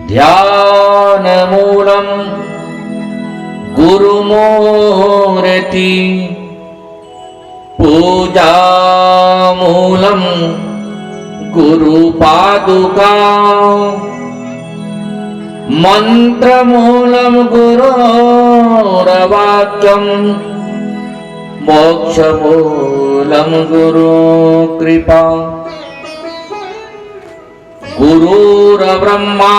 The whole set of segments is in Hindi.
ध्यान मूलम गुरुमूर्ति पूजा मूलम गुरुपादुका मंत्र मूलम गुरोर्वाक्यम मोक्ष मूलम गुरु कृपा गुरुर्ब्रह्मा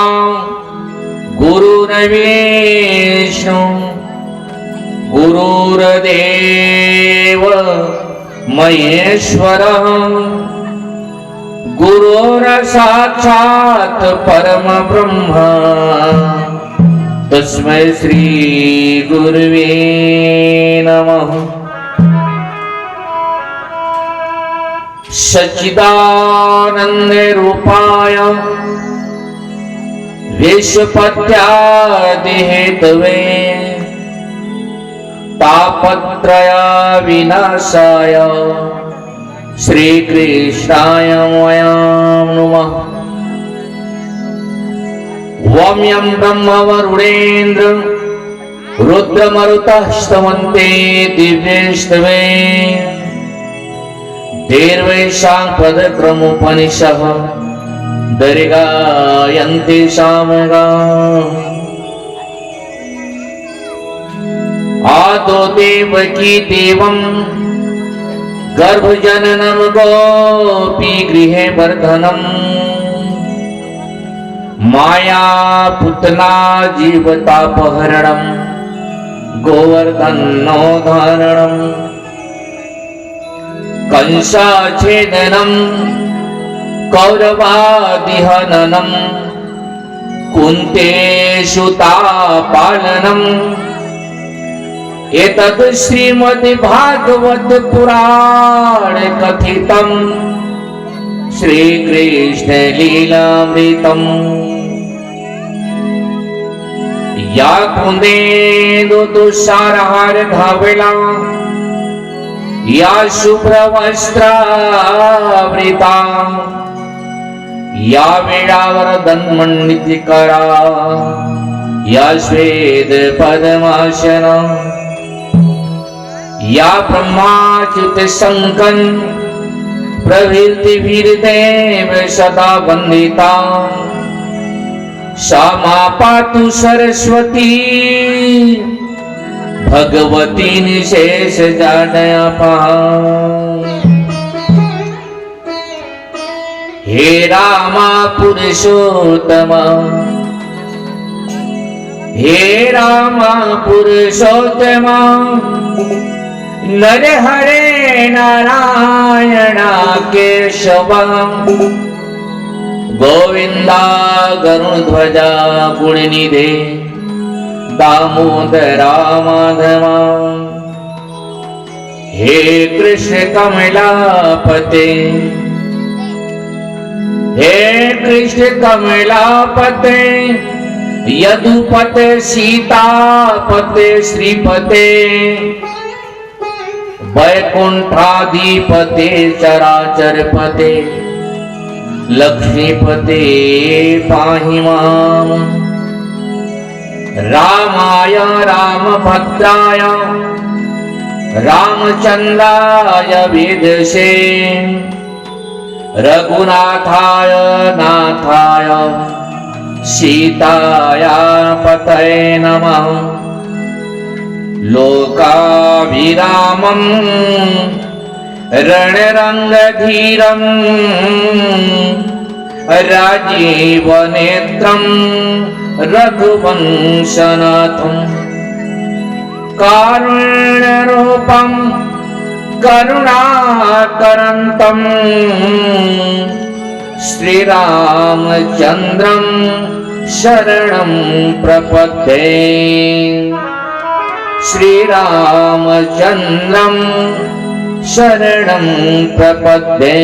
गुरुर्विष्णु गुरुर्देव महेश्वरः गुरुर्साक्षात् परम ब्रह्म तस्मै श्री गुरुवे नमः। सच्चिदानंद रूपाय विश्वपत्यादि हेतवे तापत्रय विनाशाय श्री कृष्णाय वयं नमः। वम्यं ब्रह्म वरुणेन्द्र रुद्रमरुतः स्तवन्ते दिव्यैस्तवे देवैषां पदक्रमोपनिषः दरिगायन्ति सामगा। आदो देवकी देवं गर्भजननं गोपी गृहे वर्धनम् माया पुतना जीवतापहरणं गोवर्धनोद्धारणम् कंसाच्छेदनं कौरवादिहननं कुन्तेषुतापालनम् एतद् श्रीमद्भागवत पुराण कथितं श्रीकृष्ण लीलामृतम्। या कुन्देन्दु तुषारहार धावला या शुभ्रवस्त्रावृता या वीणावरदन्मण्डितकरा या श्वेत पद्मासना या ब्रह्माच्युत शंकर प्रभृतिभिर्देव सदा वंदिता सा मा पातु सरस्वती भगवती निशेष जानपा। हे रामा पुरुषोत्तमा हे रामा पुरुषोत्तमा नरहरे नारायण केशव गोविंदा गरुड़ध्वजा गुणनिधे दामोदरा माधवा। हे कृष्ण कमलापते हे कृष्ण कमलापते यदुपते सीतापते श्रीपते वैकुंठाधिपते चराचरपते लक्ष्मीपते पाहि माम्। रामाय रामभद्राय रामचन्द्राय वेदसे रघुनाथाय नाथाय सीताया पतये नमः। लोकाभिरामं रणरङ्गधीरं राजीवनेत्रं रघुवंशनाथं कारुण्यरूपं करुणाकरन्तं श्रीरामचन्द्रं शरणं प्रपद्ये। श्रीरामचन्द्रं शरणं प्रपद्ये।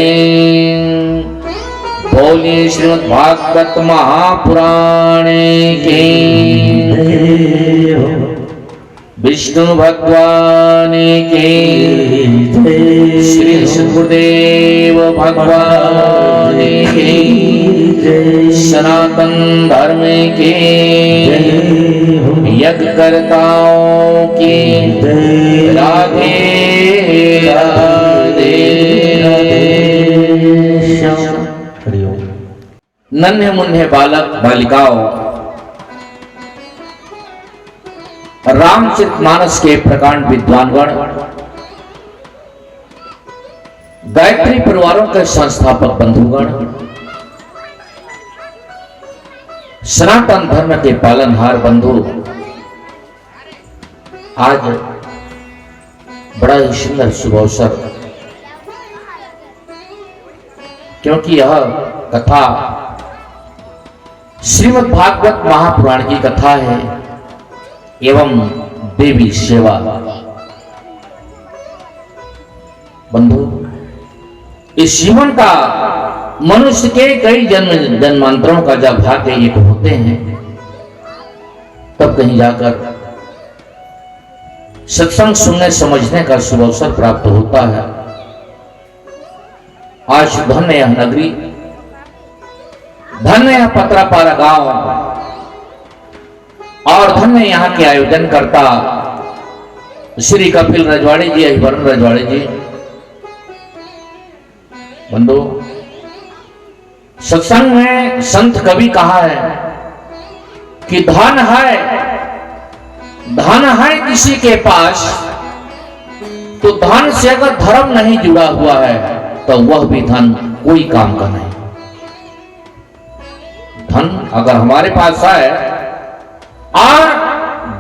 बोलिए श्रीमद्भागवत महापुराणे की विष्णु भगवान की श्री सुखदेव भगवान की जय, सनातन धर्म के जय हो, यज्ञ कर्ताओं की जय, राधे राधे श्याम। हरि ओम। नन्हे मुन्ने बालक बालिकाओं, रामचरितमानस के प्रकांड विद्वानगण, गायत्री परिवारों के संस्थापक बंधुगण, सनातन धर्म के पालनहार बंधु, आज बड़ा ही सुंदर शुभ अवसर, क्योंकि यह कथा श्रीमद् भागवत महापुराण की कथा है एवं देवी सेवा। बंधु, इस जीवन का मनुष्य के कई जन्म जन्मांतरों का जब भाग्य एक होते हैं, तब कहीं जाकर सत्संग सुनने समझने का शुभ अवसर प्राप्त होता है। आज धन्य यह नगरी, धन्य यह पत्रापारा गांव और धन्य यहाँ के आयोजन करता श्री कपिल रजवाड़े जी, अहिवरण रजवाड़े जी। बंधु, सत्संग में संत कवि कहा है कि धन है किसी के पास, तो धन से अगर धर्म नहीं जुड़ा हुआ है तो वह भी धन कोई काम का नहीं। धन अगर हमारे पास है और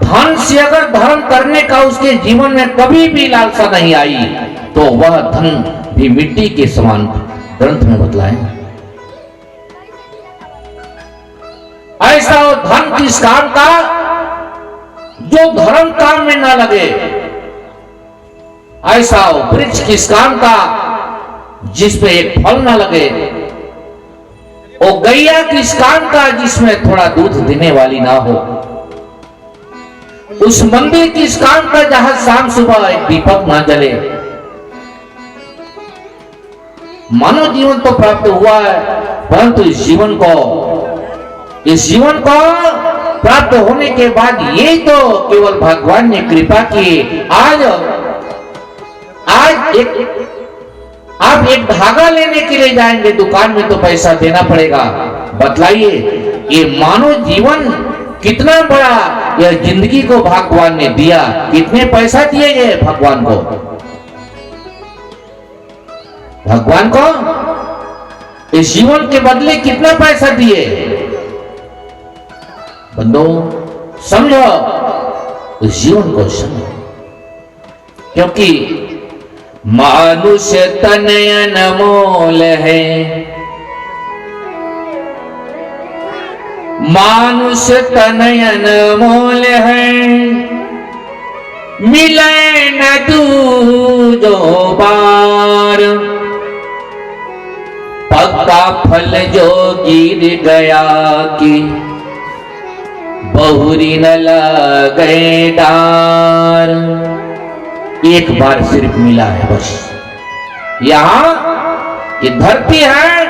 धन से अगर धर्म करने का उसके जीवन में कभी भी लालसा नहीं आई, तो वह धन भी मिट्टी के समान। ग्रंथ में बतलाए ऐसा हो धन किस काम का जो धर्म काम में ना लगे, ऐसा हो वृक्ष किस काम का जिसमें एक फल ना लगे, ओ गैया किस काम का जिसमें थोड़ा दूध देने वाली ना हो, उस मंदिर किस काम का जहां शाम सुबह एक दीपक ना जले। मानव जीवन तो प्राप्त हुआ है, परंतु इस जीवन को प्राप्त होने के बाद ये तो केवल भगवान ने कृपा की। आज आप एक धागा लेने के लिए जाएंगे दुकान में तो पैसा देना पड़ेगा। बतलाइए, ये मानव जीवन कितना बड़ा, यह जिंदगी को भगवान ने दिया, कितने पैसा दिए गए भगवान को? भगवान को इस जीवन के बदले कितना पैसा दिए? बंदो समझो, इस जीवन को समझो, क्योंकि मानुष्य तनय अनमोल है, मानुष्य तनय अनमोल है, मिले न दूजो बार, पक्का फल जो गिर गया कि बहुरी न लगे डार। एक बार सिर्फ मिला है बस। यहाँ ये धरती है,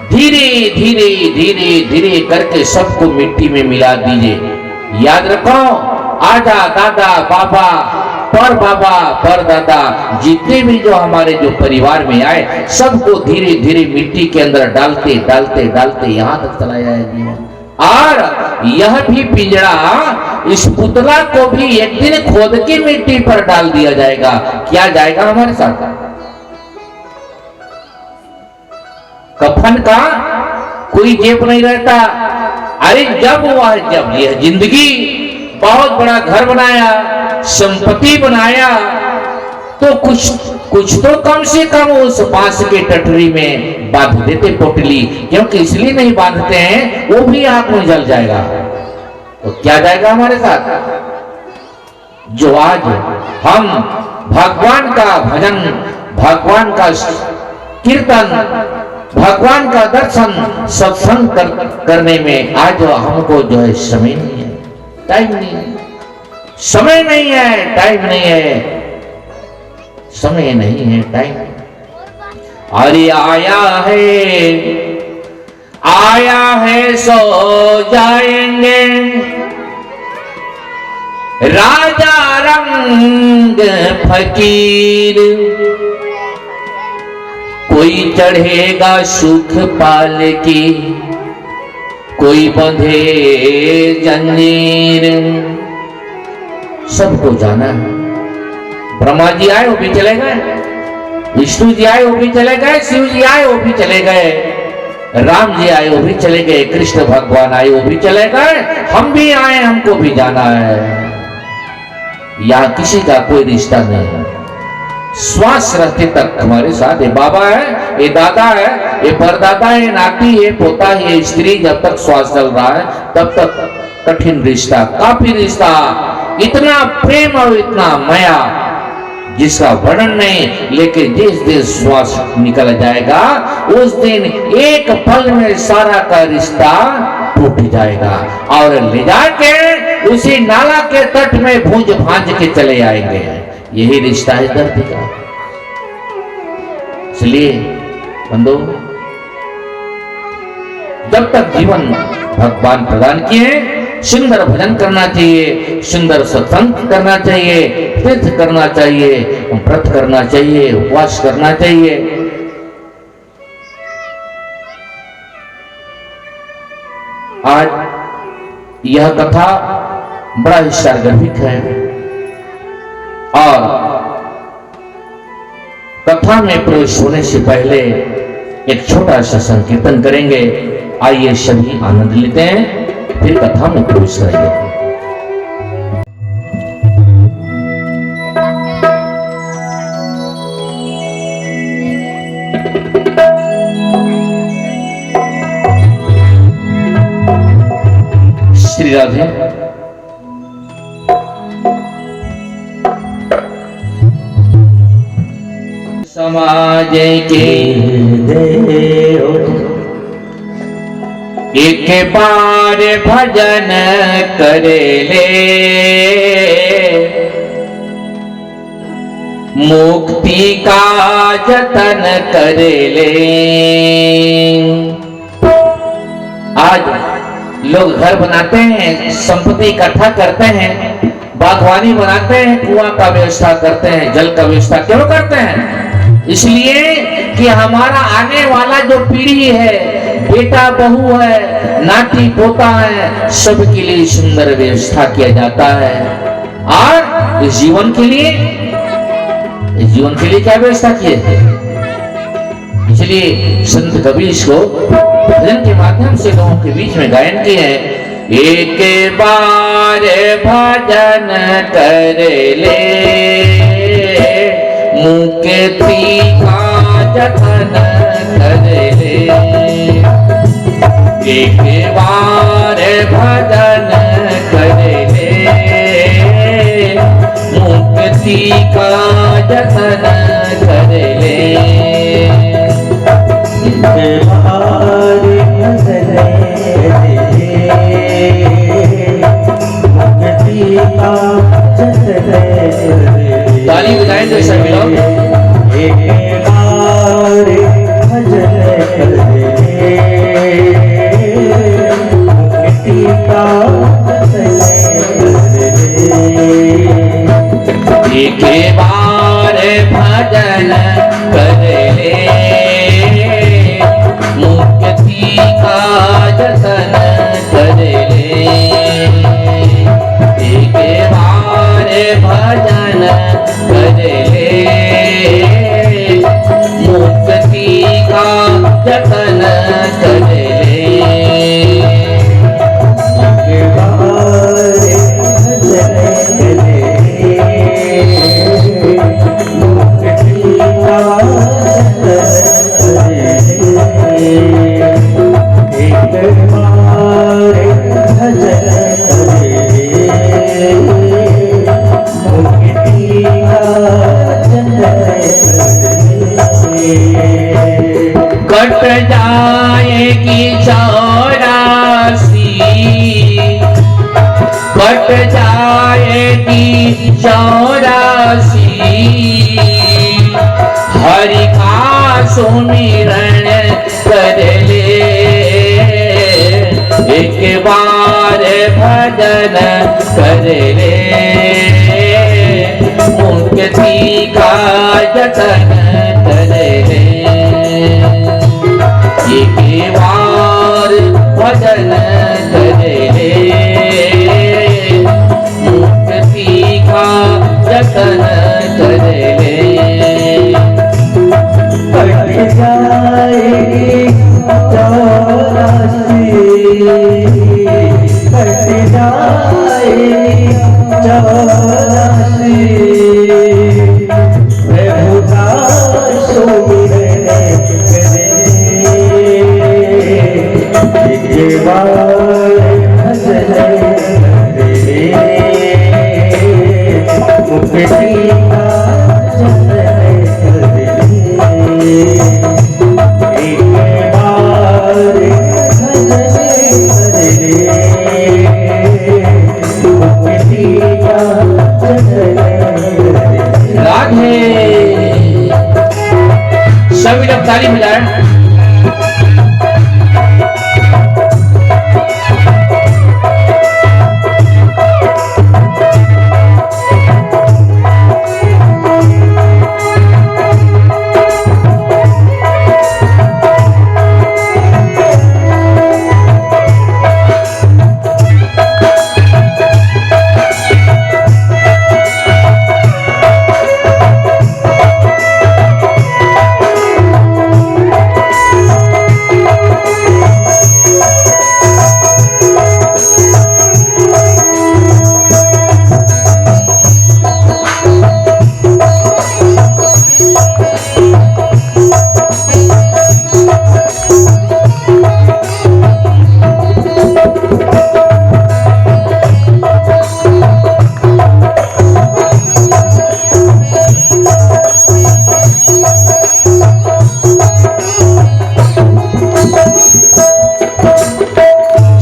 धीरे धीरे धीरे धीरे करके सबको मिट्टी में मिला दीजिए। याद रखो, आजा दादा बाबा पर दादा जितने भी जो हमारे जो परिवार में आए, सबको धीरे धीरे मिट्टी के अंदर डालते डालते डालते यहां तक चला जाएगा। और यह भी पिंजरा, इस पुतला को भी एक दिन खोद के मिट्टी पर डाल दिया जाएगा। क्या जाएगा हमारे साथ? कफन का कोई जेब नहीं रहता। अरे जब यह जिंदगी बहुत बड़ा घर बनाया, संपत्ति बनाया, तो कुछ तो कम से कम उस बांस के टटरी में बांध देते पोटली, क्योंकि इसलिए नहीं बांधते हैं, वो भी आग में जल जाएगा। तो क्या जाएगा हमारे साथ? जो आज हम भगवान का भजन, भगवान का कीर्तन, भगवान का दर्शन, सत्संग करने में आज हमको जो है समय नहीं है, टाइम नहीं है, समय नहीं है, टाइम नहीं है, समय नहीं है, टाइम। अरे आया है आया है सो जाएंगे राजा रंग फकीर, कोई चढ़ेगा सुख पाल की, कोई बंधे जंजीर। सबको जाना है। ब्रह्मा जी आए वो भी चले गए, विष्णु जी आए वो भी चले गए, शिव जी आए वो भी चले गए, राम जी आए वो भी चले गए, कृष्ण भगवान आए वो भी चले गए, हम भी आए हमको भी जाना है। यहाँ किसी का कोई रिश्ता नहीं है। श्वास रहते तक हमारे साथ, ये बाबा है, ये दादा है, ये परदादा है, ये नाती है, पोता है, ये स्त्री, जब तक श्वास चल रहा है तब तक कठिन रिश्ता, काफी रिश्ता, इतना प्रेम और इतना माया जिसका वर्णन नहीं। लेकिन जिस दिन श्वास निकल जाएगा उस दिन एक पल में सारा का रिश्ता टूट जाएगा और ले जाके उसी नाला के तट में भूंज भांज के चले आएंगे। यही रिश्ता है धरती का। इसलिए बंधु, जब तक जीवन भगवान प्रदान किए, सुंदर भजन करना चाहिए, सुंदर सत्संग करना चाहिए, तीर्थ करना चाहिए, व्रत करना चाहिए, उपवास करना चाहिए। आज यह कथा बड़ा ही सार्वजनिक है और कथा में प्रवेश होने से पहले एक छोटा सा संकीर्तन करेंगे। आइए सभी आनंद लेते हैं, फिर कथा में प्रवेश करेंगे। श्री राधे। समाज के एक बार भजन कर ले, मुक्ति का जतन कर ले। आज लोग घर बनाते हैं, संपत्ति इकट्ठा करते हैं, बागवानी बनाते हैं, कुआं का व्यवस्था करते हैं, जल का व्यवस्था क्यों करते हैं? इसलिए कि हमारा आने वाला जो पीढ़ी है, बेटा बहू है, नाती पोता है, सबके लिए सुंदर व्यवस्था किया जाता है। और इस जीवन के लिए क्या व्यवस्था किए थे? इसलिए संत कबीर इसको भजन के माध्यम से लोगों के बीच में गायन किए हैं। एक बार भजन कर ले, मुक्ति का जतन कर ले। एक बार भजन कर ले, मुक्ति का जतन कर ले। ताली बजाएं तो सभी लोग। एक बार भजन कर ले, मुक्ति का जतन कर ले। एक बार भजन कर ले, मुक्ति का जतन कर ले। एक बार भजन कर ले, मुक्ति का जतन कर ले। एक बार भजन कर ले, मुक्ति का जतन कर ले। एक बार भजन कर ले, मुक्ति का जतन कर ले। कट जाएगी 84, कट जाएगी 84, हरि का सुमिरन कर ले। बार भजन कर ले, मुक्ति का जतन कर ले। एक बार भजन कर ले, मुक्ति का जतन कर ले। कट जाएगी चौरासी, कट जाएगी चौरासी, प्रभु का सुमिरन करे, एक बार भजन करे, मुक्ति का जतन करे। एक बार भजन करे, मुक्ति का जतन करे। राधे। सभी लोग ताली बजाएं।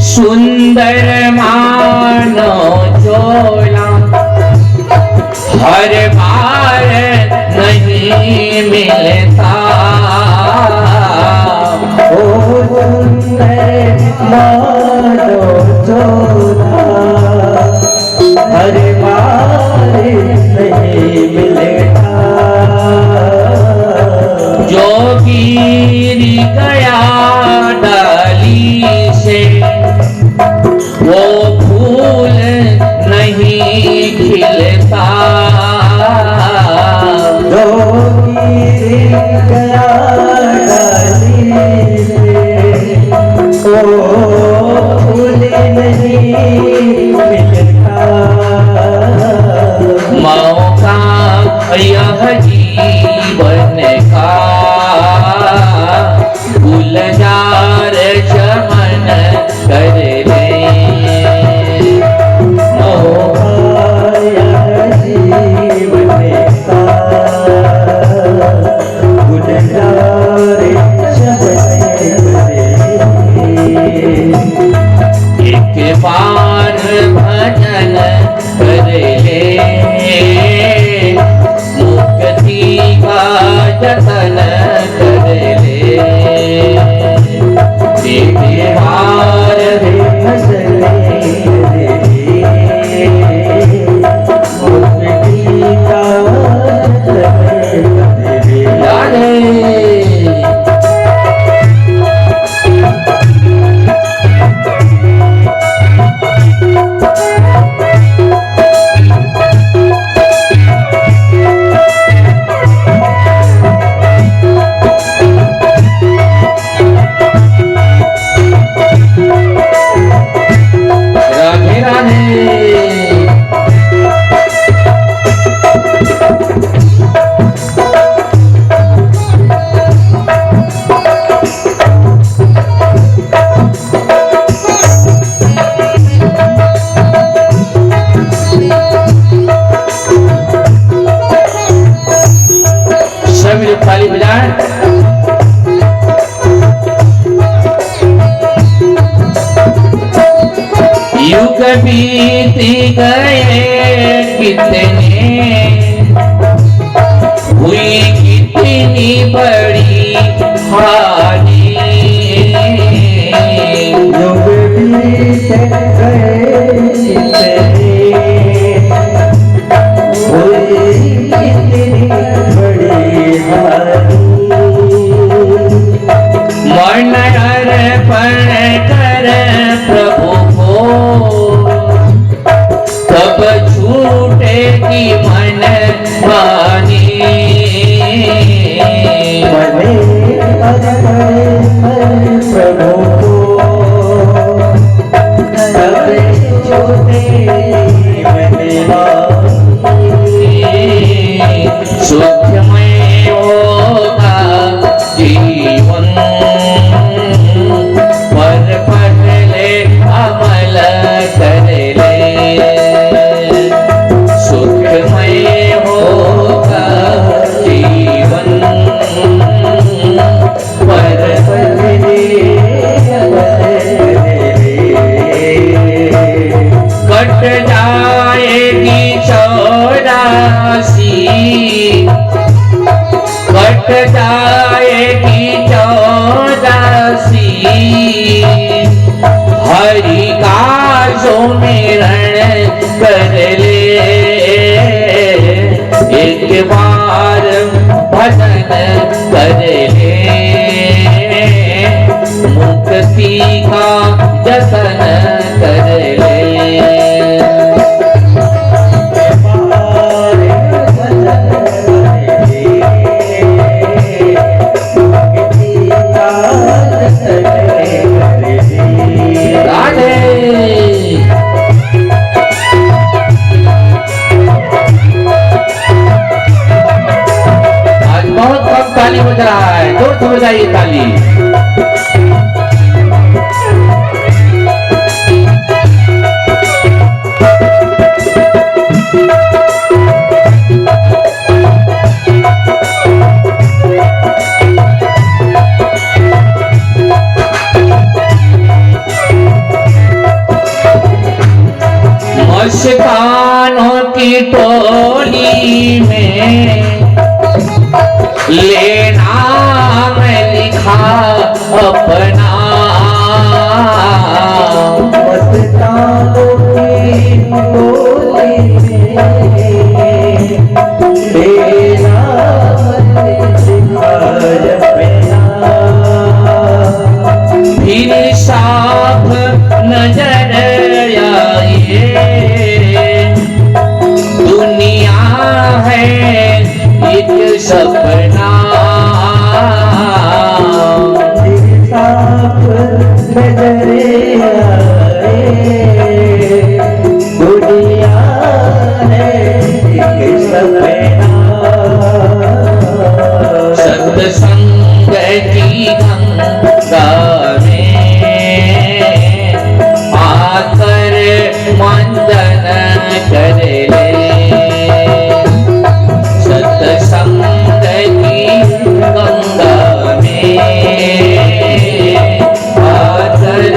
सुंदर मानो झोला हर बार नहीं मिलता, ओ सुंदर मानो झोला हर बार नहीं मिलता, जो गिर गया डाली से वो फूल नहीं खिलता, जो गिर गया डाली से वो फूल नहीं मिलता, मौका यह जीवन का गुलजार चमन कर ले, एक बार भजन कर ले, मुक्ति का जतन कर ले। एक बार भजन करे, मुक्ति का जतन करे। राधे। राधे राधे। सभी लोग ताली बजाएं। युग बीत गए कितने, हुई कितनी बड़ी हानि, युग बीत मन अर्पण कर प्रभु को, तब छूटेगी मन मानी। प्रभु को तब छूटेगी मन मानी। सुखमय होगा जीवन, पर पहले अमल कर ले। सुखमय होगा जीवन, पर पहले अमल कर ले। कट जाएगी 84, कट जाएगी 84, हरि का सुमिरन कर ले। एक बार भजन कर ले, मुक्ति का जतन कर ले। ताली बज रहा है, जोर से बजाइए ताली। मस्तानों की टोली में ले नाम लिखा अपना। मस्तानों की टोली में ले नाम लिखा अपना। फिर साफ नजर आए, दुनिया है एक सपना। साफ नजर आए, दुनिया है एक सपना। सत्संग की गंगा में आकर मंदन कर ले। सत्संग की गंगा में आकर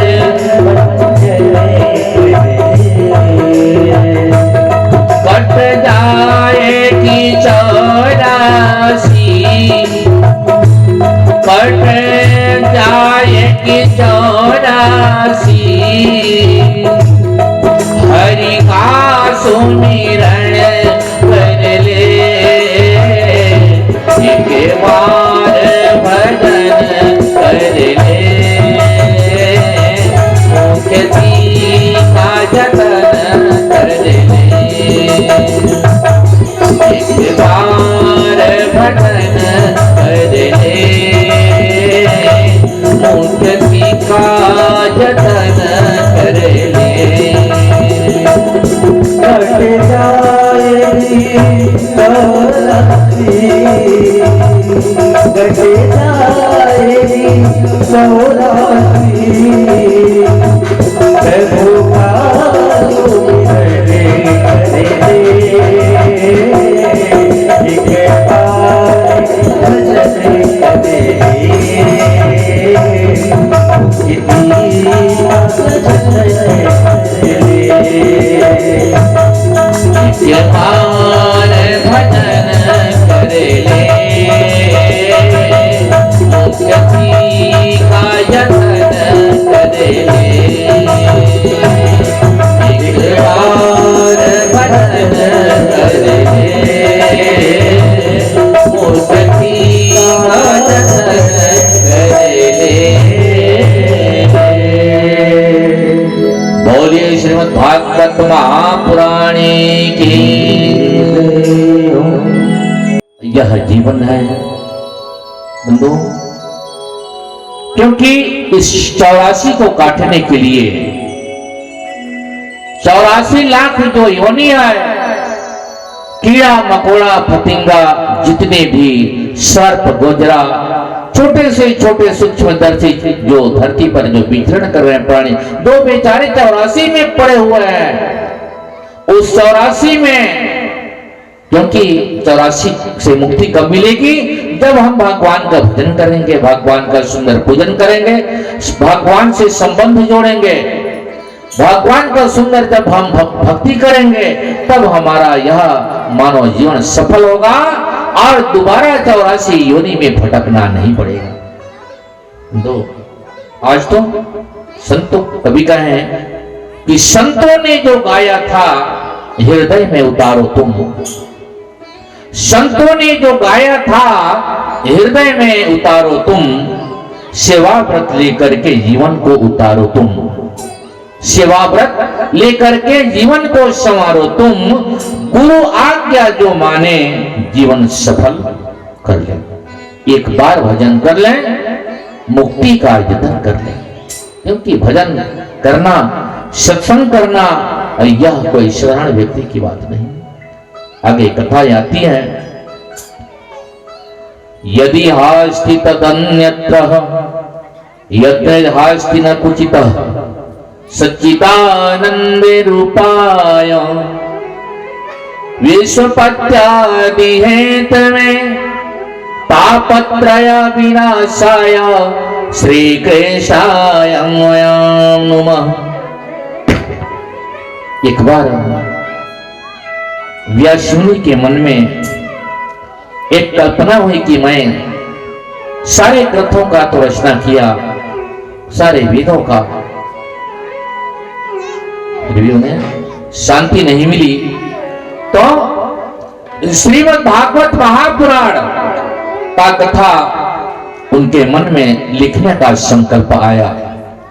कट जाएगी 84, कट जाएगी 84, हरि का सुमिरन कर ले। एक बार भजन कर ले, मुक्ति का जतन कर ले। एक बार भजन कर ले, मुक्ति का जतन कर ले। कट जाएगी 84, कट जाएगी 84, प्रभु का सुमिरन कर ले। एक बार भजन कर ले, मुक्ति का जतन कर ले। कृपाल भजन कर ले, मुक्ति का जतन बोलिए श्रीमद् भागवत महापुराणे की। यह जीवन है बंधु, क्योंकि इस 84 को काटने के लिए 84 लाख जो योनि है, कीड़ा मकोड़ा फतिंगा जितने भी सर्प गोजरा छोटे से छोटे सूक्ष्मदर्शी जो धरती पर जो विचरण कर रहे हैं प्राणी, दो बेचारे 84 में पड़े हुए हैं। उस 84 में, क्योंकि 84 से मुक्ति कब मिलेगी? जब हम भगवान का भजन करेंगे, भगवान का सुंदर पूजन करेंगे, भगवान से संबंध जोड़ेंगे, भगवान का सुंदर जब हम भक्ति करेंगे, तब हमारा यह मानव जीवन सफल होगा और दोबारा 84 योनि में भटकना नहीं पड़ेगा। दो आज तो संतों कवि कहे कि संतों ने जो गाया था हृदय में उतारो तुम, संतों ने जो गाया था हृदय में उतारो तुम, सेवा व्रत लेकर के जीवन को उतारो तुम, सेवा व्रत लेकर के जीवन को संवारो तुम, गुरु आज्ञा जो माने जीवन सफल कर ले। एक बार भजन कर ले, मुक्ति का यत्न कर ले, क्योंकि भजन करना, सत्संग करना यह कोई साधारण व्यक्ति की बात नहीं। आगे कथा आती है, यदि हास्ति तदन्यत्र यत्र हास्ति न कुचितः सच्चिदानंदे रूपाय विश्वपत्यादि हेतवे तापत्रय विनाशाय श्री कृष्णाय नमः। एक बार व्यास मुनि के मन में एक कल्पना हुई कि मैं सारे ग्रंथों का तो रचना किया, सारे वेदों का, फिर भी उन्हें शांति नहीं मिली। तो श्रीमद् भागवत महापुराण का कथा उनके मन में लिखने का संकल्प आया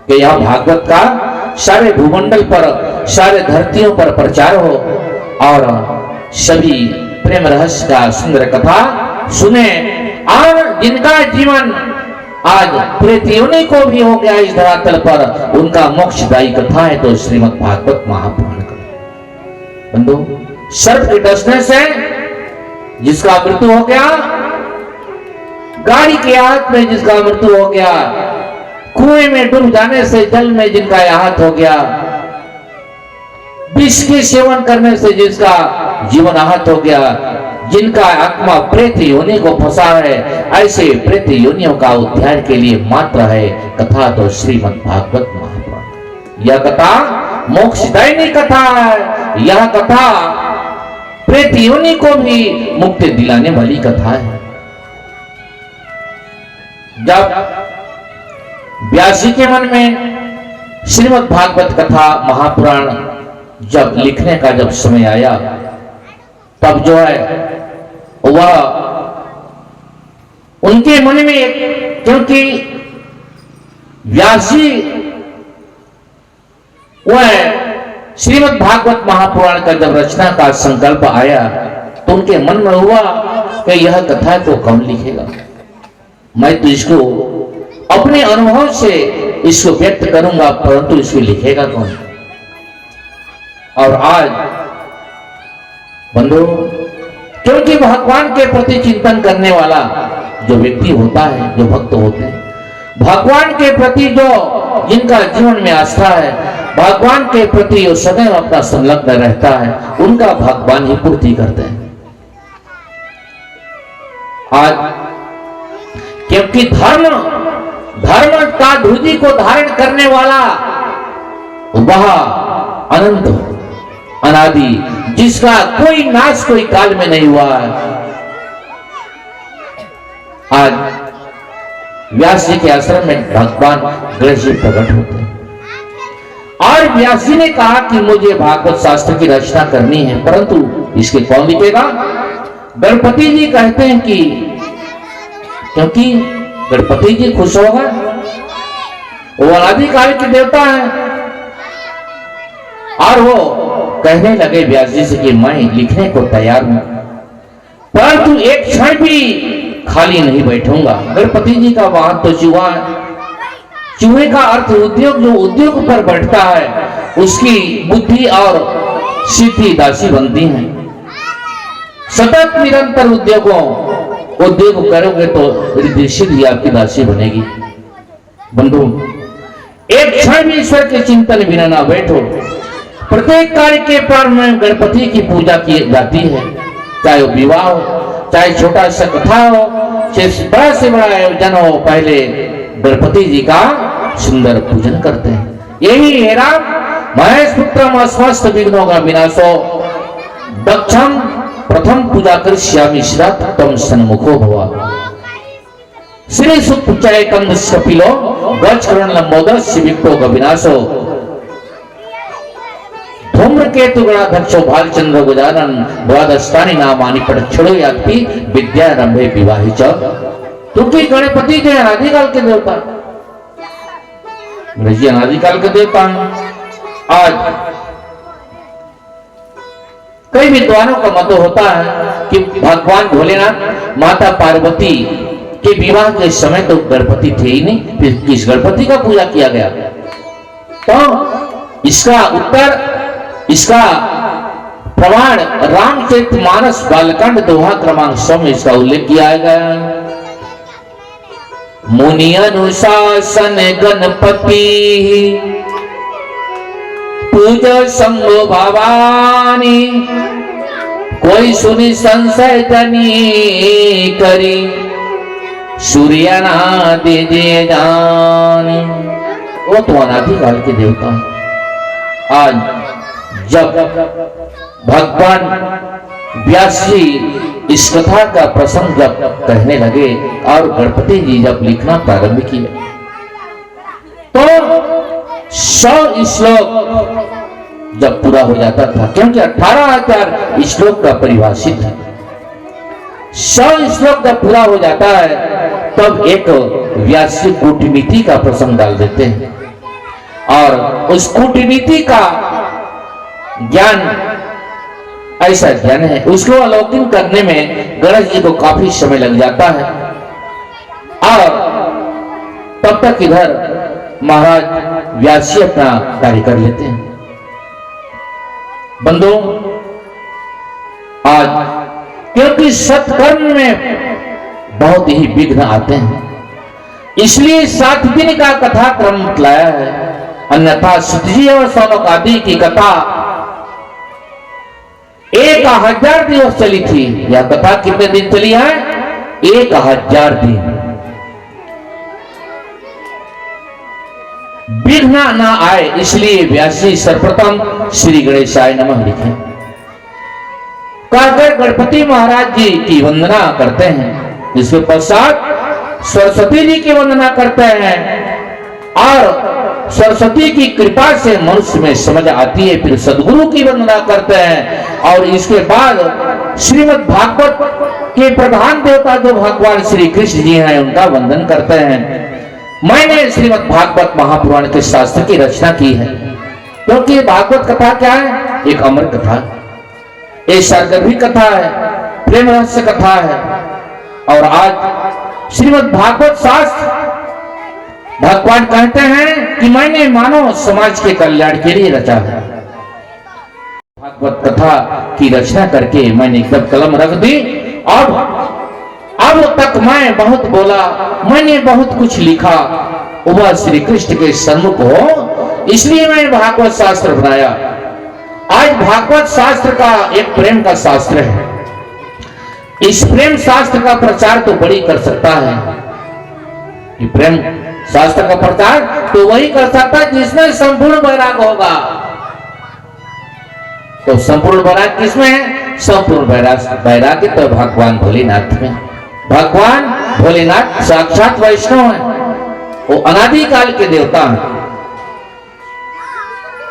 कि यह भागवत का सारे भूमंडल पर, सारे धरतियों पर प्रचार हो और सभी प्रेम रहस्य का सुंदर कथा सुने, और जिनका जीवन आज प्रेतियों को भी हो गया इस धरातल पर, उनका मोक्षदायी कथा है तो श्रीमद् भागवत महापुराण का। बंधु, सर्प के डसने से जिसका मृत्यु हो गया, गाड़ी के हाथ में जिसका मृत्यु हो गया, कुएं में डूब जाने से जल में जिनका आहत हो गया, विष के सेवन करने से जिसका जीवन आहत हो गया, जिनका आत्मा प्रेत योनि को फंसा है, ऐसे प्रेत योनियों का उद्धार के लिए मात्र है कथा तो श्रीमद् भागवत महापुराण। यह कथा मोक्षदायिनी कथा है, यह कथा प्रेत योनि को भी मुक्ति दिलाने वाली कथा है। जब व्यासी के मन में श्रीमद् भागवत कथा महापुराण जब लिखने का जब समय आया, तब जो है वह उनके मन में, क्योंकि व्यासी वह श्रीमद् भागवत महापुराण का जब रचना का संकल्प आया, तो उनके मन में हुआ कि यह कथा को कौन लिखेगा, मैं तो इसको अपने अनुभव से इसको व्यक्त करूंगा, परंतु इसको लिखेगा कौन। और आज बंधु, क्योंकि भगवान के प्रति चिंतन करने वाला जो व्यक्ति होता है, जो भक्त होते हैं, भगवान के प्रति जो जिनका जीवन में आस्था है, भगवान के प्रति जो सदैव अपना संलग्न रहता है, उनका भगवान ही पूर्ति करते हैं। आज क्योंकि धर्म का ध्वजी को धारण करने वाला वह अनंत अनादि, जिसका कोई नाश कोई काल में नहीं हुआ है। आज व्यास जी के आश्रम में भगवान गणेश जी प्रकट होते हैं, और व्यास जी ने कहा कि मुझे भागवत शास्त्र की रचना करनी है, परंतु इसके कौन लिखेगा। गणपति जी कहते हैं कि क्योंकि गणपति जी खुश होगा, वो अनादिकाल के देवता हैं, और वो कहने लगे व्यास जी से कि मैं लिखने को तैयार हूं, परंतु एक क्षण भी खाली नहीं बैठूंगा। गणपति जी का वाहन तो चूहा है। चूहे का अर्थ उद्योग, जो उद्योग पर बैठता है उसकी बुद्धि और सिद्धि दासी बनती है। सतत निरंतर उद्योग करोगे तो रिद्धि सिद्धि आपकी दासी बनेगी। बंधु, एक क्षण भी ईश्वर के चिंतन बिना ना बैठो। प्रत्येक कार्य के प्रारंभ में गणपति की पूजा की जाती है, चाहे वो विवाह हो, चाहे छोटा सा कथा हो, चाहे बड़ा से बड़ा आयोजन हो, पहले गणपति जी का सुंदर पूजन करते हैं। यही है राम महेश पुत्रम समस्त विघ्नों का विनाशो दक्षम प्रथम पूजा कर श्यामी श्रात तम सन्मुखो भवा। श्री सुपचय कंद कपिलो गज करण लंबोदर शिविक्तो का विनाशो धूम्रकेतु गणाध्यक्षो भालचंद्र गुजानन द्वादस्तानि नामानि पठक्षणो याति विद्यारंभे विवाहि च। क्योंकि गणपति जो अनादिकाल के देवता, गणेश जी अनादिकाल के देवता हैं। आज कई विद्वानों का मत होता है कि भगवान भोलेनाथ माता पार्वती के विवाह के समय तो गणपति थे ही नहीं, फिर किस गणपति का पूजा किया गया? तो इसका उत्तर, इसका प्रमाण रामचरितमानस बालकांड दोहा क्रमांक 100 में इसका उल्लेख किया गया। मुनि अनुशासन गणपति पूजा शंभो भवानी, कोई सुनी संशय जनी करी सूर्यनादि जे जानी। वो तो अनादिकाल के देवता हैं। आज जब भगवान व्यास जी इस कथा का प्रसंग जब कहने लगे और गणपति जी जब लिखना प्रारंभ किया तो 100 श्लोक जब पूरा हो जाता था, क्योंकि 18,000 श्लोक का परिभाषित है। 100 श्लोक जब पूरा हो जाता है तब एक व्यास जी कूटनीति का प्रसंग डाल देते हैं और उस कूटनीति का ज्ञान ऐसा ज्ञान है, उसको अवलोकन करने में गणेश जी को काफी समय लग जाता है। और तब तक इधर महाराज व्यास जी अपना कार्य कर लेते हैं। बंधु, आज क्योंकि सत्कर्म में बहुत ही विघ्न आते हैं, इसलिए 7 दिन का कथा क्रम लाया है। अन्यथा सतजी और सौनक आदि की कथा 1000 दिवस चली थी। यह कथा कितने दिन चली है? 1000 दिन। विघ्न ना आए इसलिए व्यास जी सर्वप्रथम श्री गणेशाय नमः लिखे, कहकर गणपति महाराज जी की वंदना करते हैं। इसके पश्चात सरस्वती जी की वंदना करते हैं और सरस्वती की कृपा से मनुष्य में समझ आती है। फिर सदगुरु की वंदना करते हैं और इसके बाद श्रीमद् भागवत के प्रधान देवता जो भगवान श्री कृष्ण जी हैं उनका वंदन करते हैं। मैंने श्रीमद् भागवत महापुराण के शास्त्र की रचना की है, क्योंकि भागवत कथा क्या है? एक अमर कथा, एक सरगर्भी कथा है, प्रेम रहस्य कथा है। और आज श्रीमद् भागवत शास्त्र भगवान कहते हैं कि मैंने मानव समाज के कल्याण के लिए रचा है। भागवत कथा की रचना करके मैंने एकदम कलम रख दी और अब तक मैं बहुत बोला, मैंने बहुत कुछ लिखा, वह श्री कृष्ण के सन्मुख हो, इसलिए मैंने भागवत शास्त्र बनाया। आज भागवत शास्त्र का एक प्रेम का शास्त्र है। इस प्रेम शास्त्र का प्रचार तो बड़ी कर सकता है। ये प्रेम शास्त्र का प्रचार तो वही कर सकता है जिसमें संपूर्ण वैराग होगा। तो संपूर्ण वैराग किसमें है? संपूर्ण वैराग्य तो भगवान भोलेनाथ में। भगवान भोलेनाथ साक्षात वैष्णव है, वो अनादिकाल के देवता हैं।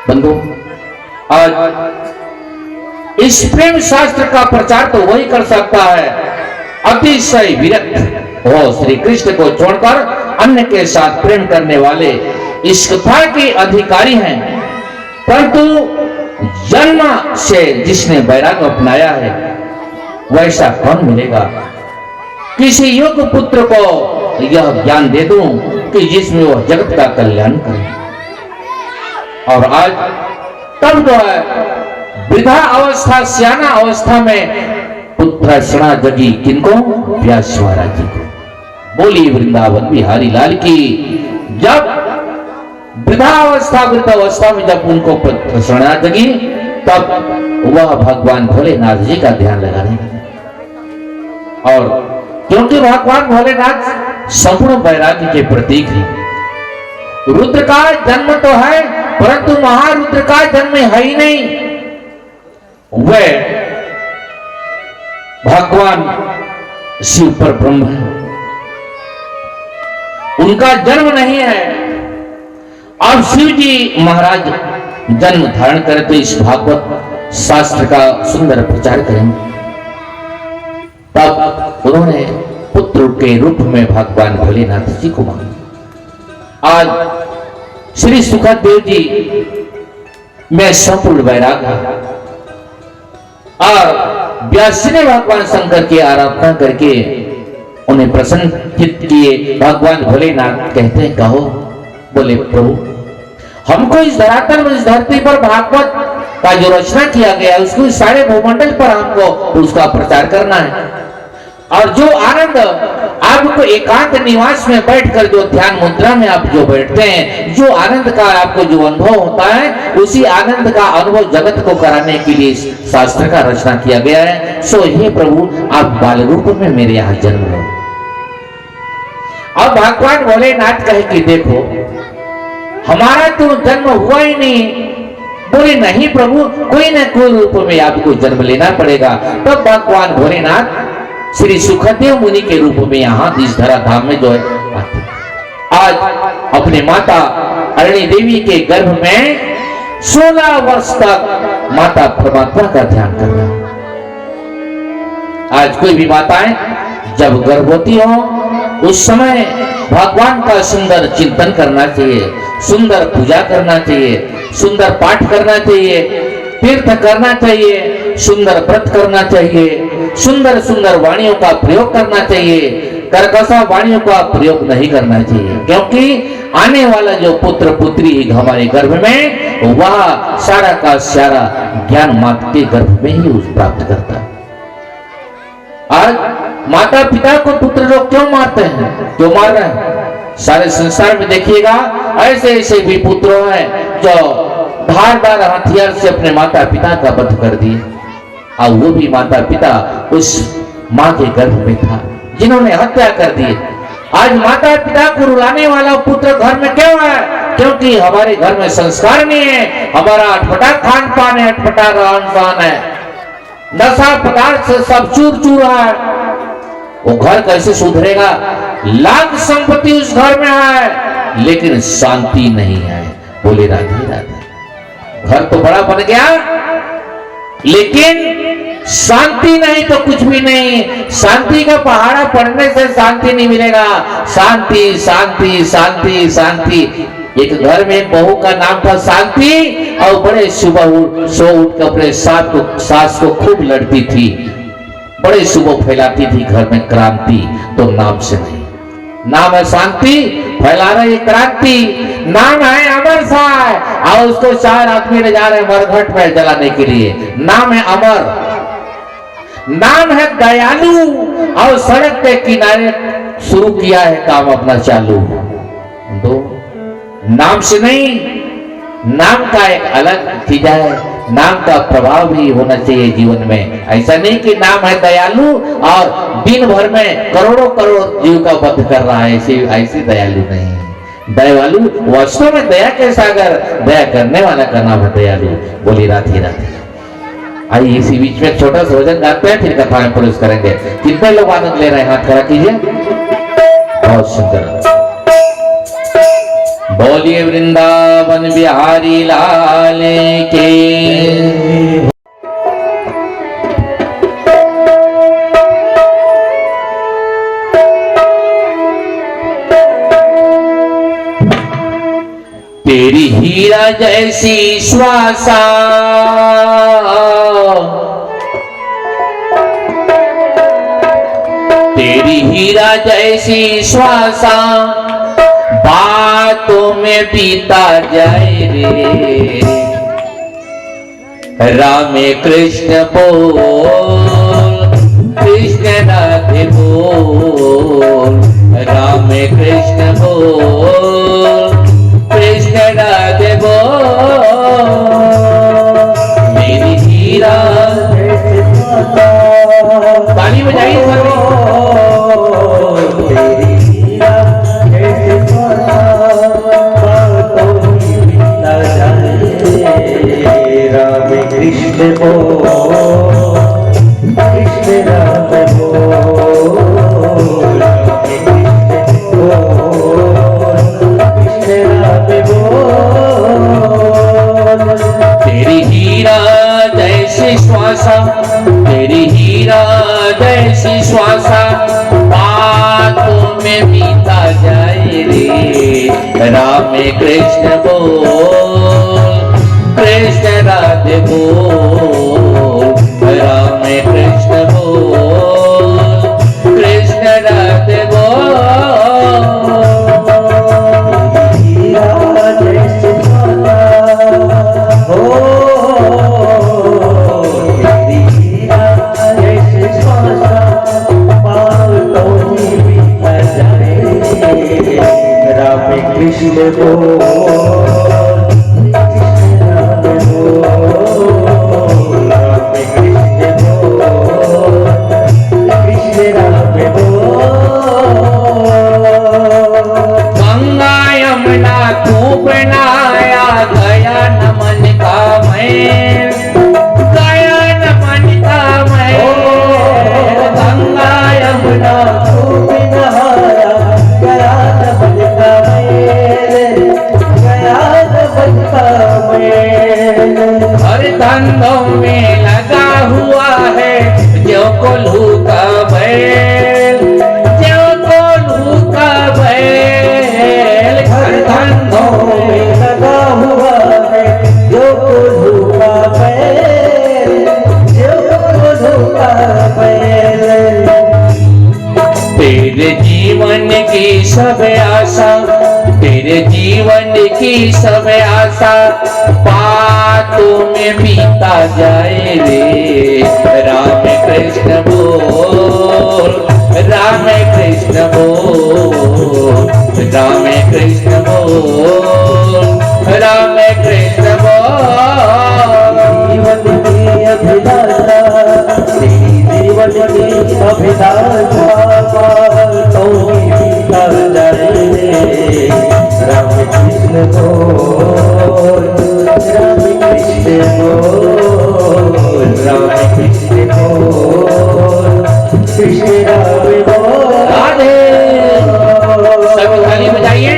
बंधु, आज इस प्रेम शास्त्र का प्रचार तो वही कर सकता है अतिशय विरक्त हो, श्री कृष्ण को छोड़कर अन्य के साथ प्रेम करने वाले इस कथा के अधिकारी हैं। परंतु जन्म से जिसने वैराग अपनाया है वैसा कौन मिलेगा। किसी योग्य पुत्र को यह ज्ञान दे दूं कि जिसमें वह जगत का कल्याण करे। और आज तब जो है वृद्धा अवस्था सियाना अवस्था में पुत्रषणा जगी किनको, व्यास महाराज जी को। बोली वृंदावन बिहारी लाल की। जब वृद्धावस्था वृद्ध अवस्था में जब उनको पुत्रषणा जगी तब वह भगवान भोलेनाथ जी का ध्यान लगाने लगे। और क्योंकि भगवान भोलेनाथ संपूर्ण वैराग्य के प्रतीक हैं। रुद्र का जन्म तो है परंतु महारुद्र का जन्म है ही नहीं। वह भगवान शिव पर ब्रह्म है, उनका जन्म नहीं है। अब शिव जी महाराज जन्म धारण करें तो इस भागवत शास्त्र का सुंदर प्रचार करेंगे। तब उन्होंने पुत्र के रूप में भगवान भोलेनाथ जी को मांगा। आज श्री सुखदेव जी में संपूर्ण वैराग है और व्यास जी ने भगवान शंकर की आराधना करके उन्हें प्रसन्नचित्त किए। भगवान भोलेनाथ कहते हैं कहो। बोले प्रभु हमको इस धरातल में इस धरती पर भागवत का जो रचना किया गया है उसको सारे भूमंडल पर हमको उसका प्रचार करना है। और जो आनंद आपको एकांत निवास में बैठकर जो ध्यान मुद्रा में आप जो बैठते हैं, जो आनंद का आपको जो अनुभव होता है उसी आनंद का अनुभव जगत को कराने के लिए शास्त्र का रचना किया गया है। सो हे प्रभु आप बाल रूप में मेरे यहाँ जन्म लो। अब भगवान भोलेनाथ कहे कि देखो हमारा तो जन्म हुआ ही नहीं। बोले नहीं प्रभु कोई न कोई रूप में आपको जन्म लेना पड़ेगा। तब भगवान भोलेनाथ श्री सुखदेव मुनि के रूप में यहाँ इस धरा धाम में जो है आते। आज अपने माता अरणी देवी के गर्भ में 16 वर्ष तक माता परमात्मा का ध्यान करना। आज कोई भी माताएं जब गर्भवती हो उस समय भगवान का सुंदर चिंतन करना चाहिए, सुंदर पूजा करना चाहिए, सुंदर पाठ करना चाहिए, तीर्थ करना चाहिए, सुंदर व्रत करना चाहिए, सुंदर सुंदर वाणियों का प्रयोग करना चाहिए। कर्कशा वाणियों का प्रयोग नहीं करना चाहिए क्योंकि आने वाला जो पुत्र पुत्री हमारे गर्भ में वह सारा का सारा ज्ञान माता के गर्भ में ही प्राप्त करता है। आज माता पिता को पुत्र लोग क्यों मारते हैं, क्यों मार रहे हैं? सारे संसार में देखिएगा ऐसे ऐसे भी पुत्र हैं जो धारदार हथियार से अपने माता पिता का वध कर दिए। और वो भी माता पिता उस मां के गर्भ में था जिन्होंने हत्या कर दी। आज माता पिता को रुलाने वाला पुत्र घर में क्यों है? क्योंकि हमारे घर में संस्कार नहीं है, हमारा अटपटा खान पान है, अटपटा रहन सहन है, नशा पदार्थ से सब चूर चूर है। वो घर कैसे सुधरेगा? लाख संपत्ति उस घर में है लेकिन शांति नहीं है। बोले राधे राधे। घर तो बड़ा बन गया लेकिन शांति नहीं तो कुछ भी नहीं। शांति का पहाड़ा पड़ने से शांति नहीं मिलेगा। शांति शांति शांति शांति। एक घर में एक बहू का नाम था शांति और बड़े सुबह सो उठ कर अपने सास को खूब लड़ती थी, बड़े सुबह फैलाती थी घर में क्रांति। तो नाम से नहीं, नाम है शांति, फैला रहे क्रांति। नाम है अमर साय और उसको 4 आदमी ले जा रहे मरघट में जलाने के लिए। नाम है अमर, नाम है दयालु और सड़क के किनारे शुरू किया है काम अपना चालू। दो नाम से नहीं, नाम का एक अलग चीज है, नाम का प्रभाव भी होना चाहिए जीवन में। ऐसा नहीं कि नाम है दयालु और दिन भर में करोड़ों करोड़ जीव का वध कर रहा है, ऐसे दयालु नहीं। दयालु वास्तव में दया के सागर, दया करने वाला का नाम है दयालु। बोली राधे राधे। आइए इसी बीच में छोटा सा भजन गाते हैं फिर कथा में प्रवेश करेंगे। कितने लोग आनंद ले रहे हैं हाथ खड़ा कीजिए। बहुत सुंदर। बोलिए वृंदावन बिहारी लाल के। तेरी हीरा जैसी श्वासा तेरी हीरा जैसी श्वासा बातों में बीता जाए रे रामे कृष्ण बोल कृष्ण राधे बोल रामे कृष्ण बोल कृष्ण राधे बोल मेरी हीरा ताली बजाइए सभी कृष्ण बोल कृष्ण राम बोल कृष्ण राम बोल तेरी हीरा जैसी श्वासा तेरी हीरा जैसी श्वासा बातों में बीता जाए रे रामे कृष्ण बोल कृष्ण राधे बोल रामे कृष्ण बोल कृष्ण राधे बोल हीरा जैसे श्वासा हो तेरी हीरा जैसे श्वासा बातों में बीता जाए राम कृष्ण बोल गंगा यमुना तू बनाया गया न मन का मैं गया न मन का मैं गंगा यमुना तू नहाया गया न मन का मैल गया न मन का मैल हर धंधों में लगा हुआ है जो कोल्हू का बैल जो कोल्हू का बैल हर धंधों में लगा हुआ है जो कोल्हू का बैल जो कोल्हू का बैल तेरे जीवन की सब आशा तेरे जीवन की सब आशा बातों में बीता जाए रे राम कृष्ण बोल राम कृष्ण बोल राम कृष्ण बोल राम कृष्ण बोल जीवन की अभिलाषा तेरी जीवन की अभिलाषा तो बीता जाए राम कृष्ण बोल राम कृष्ण बोल राम कृष्ण बोल कृष्ण राम बोल राधे सब ताली बजाइए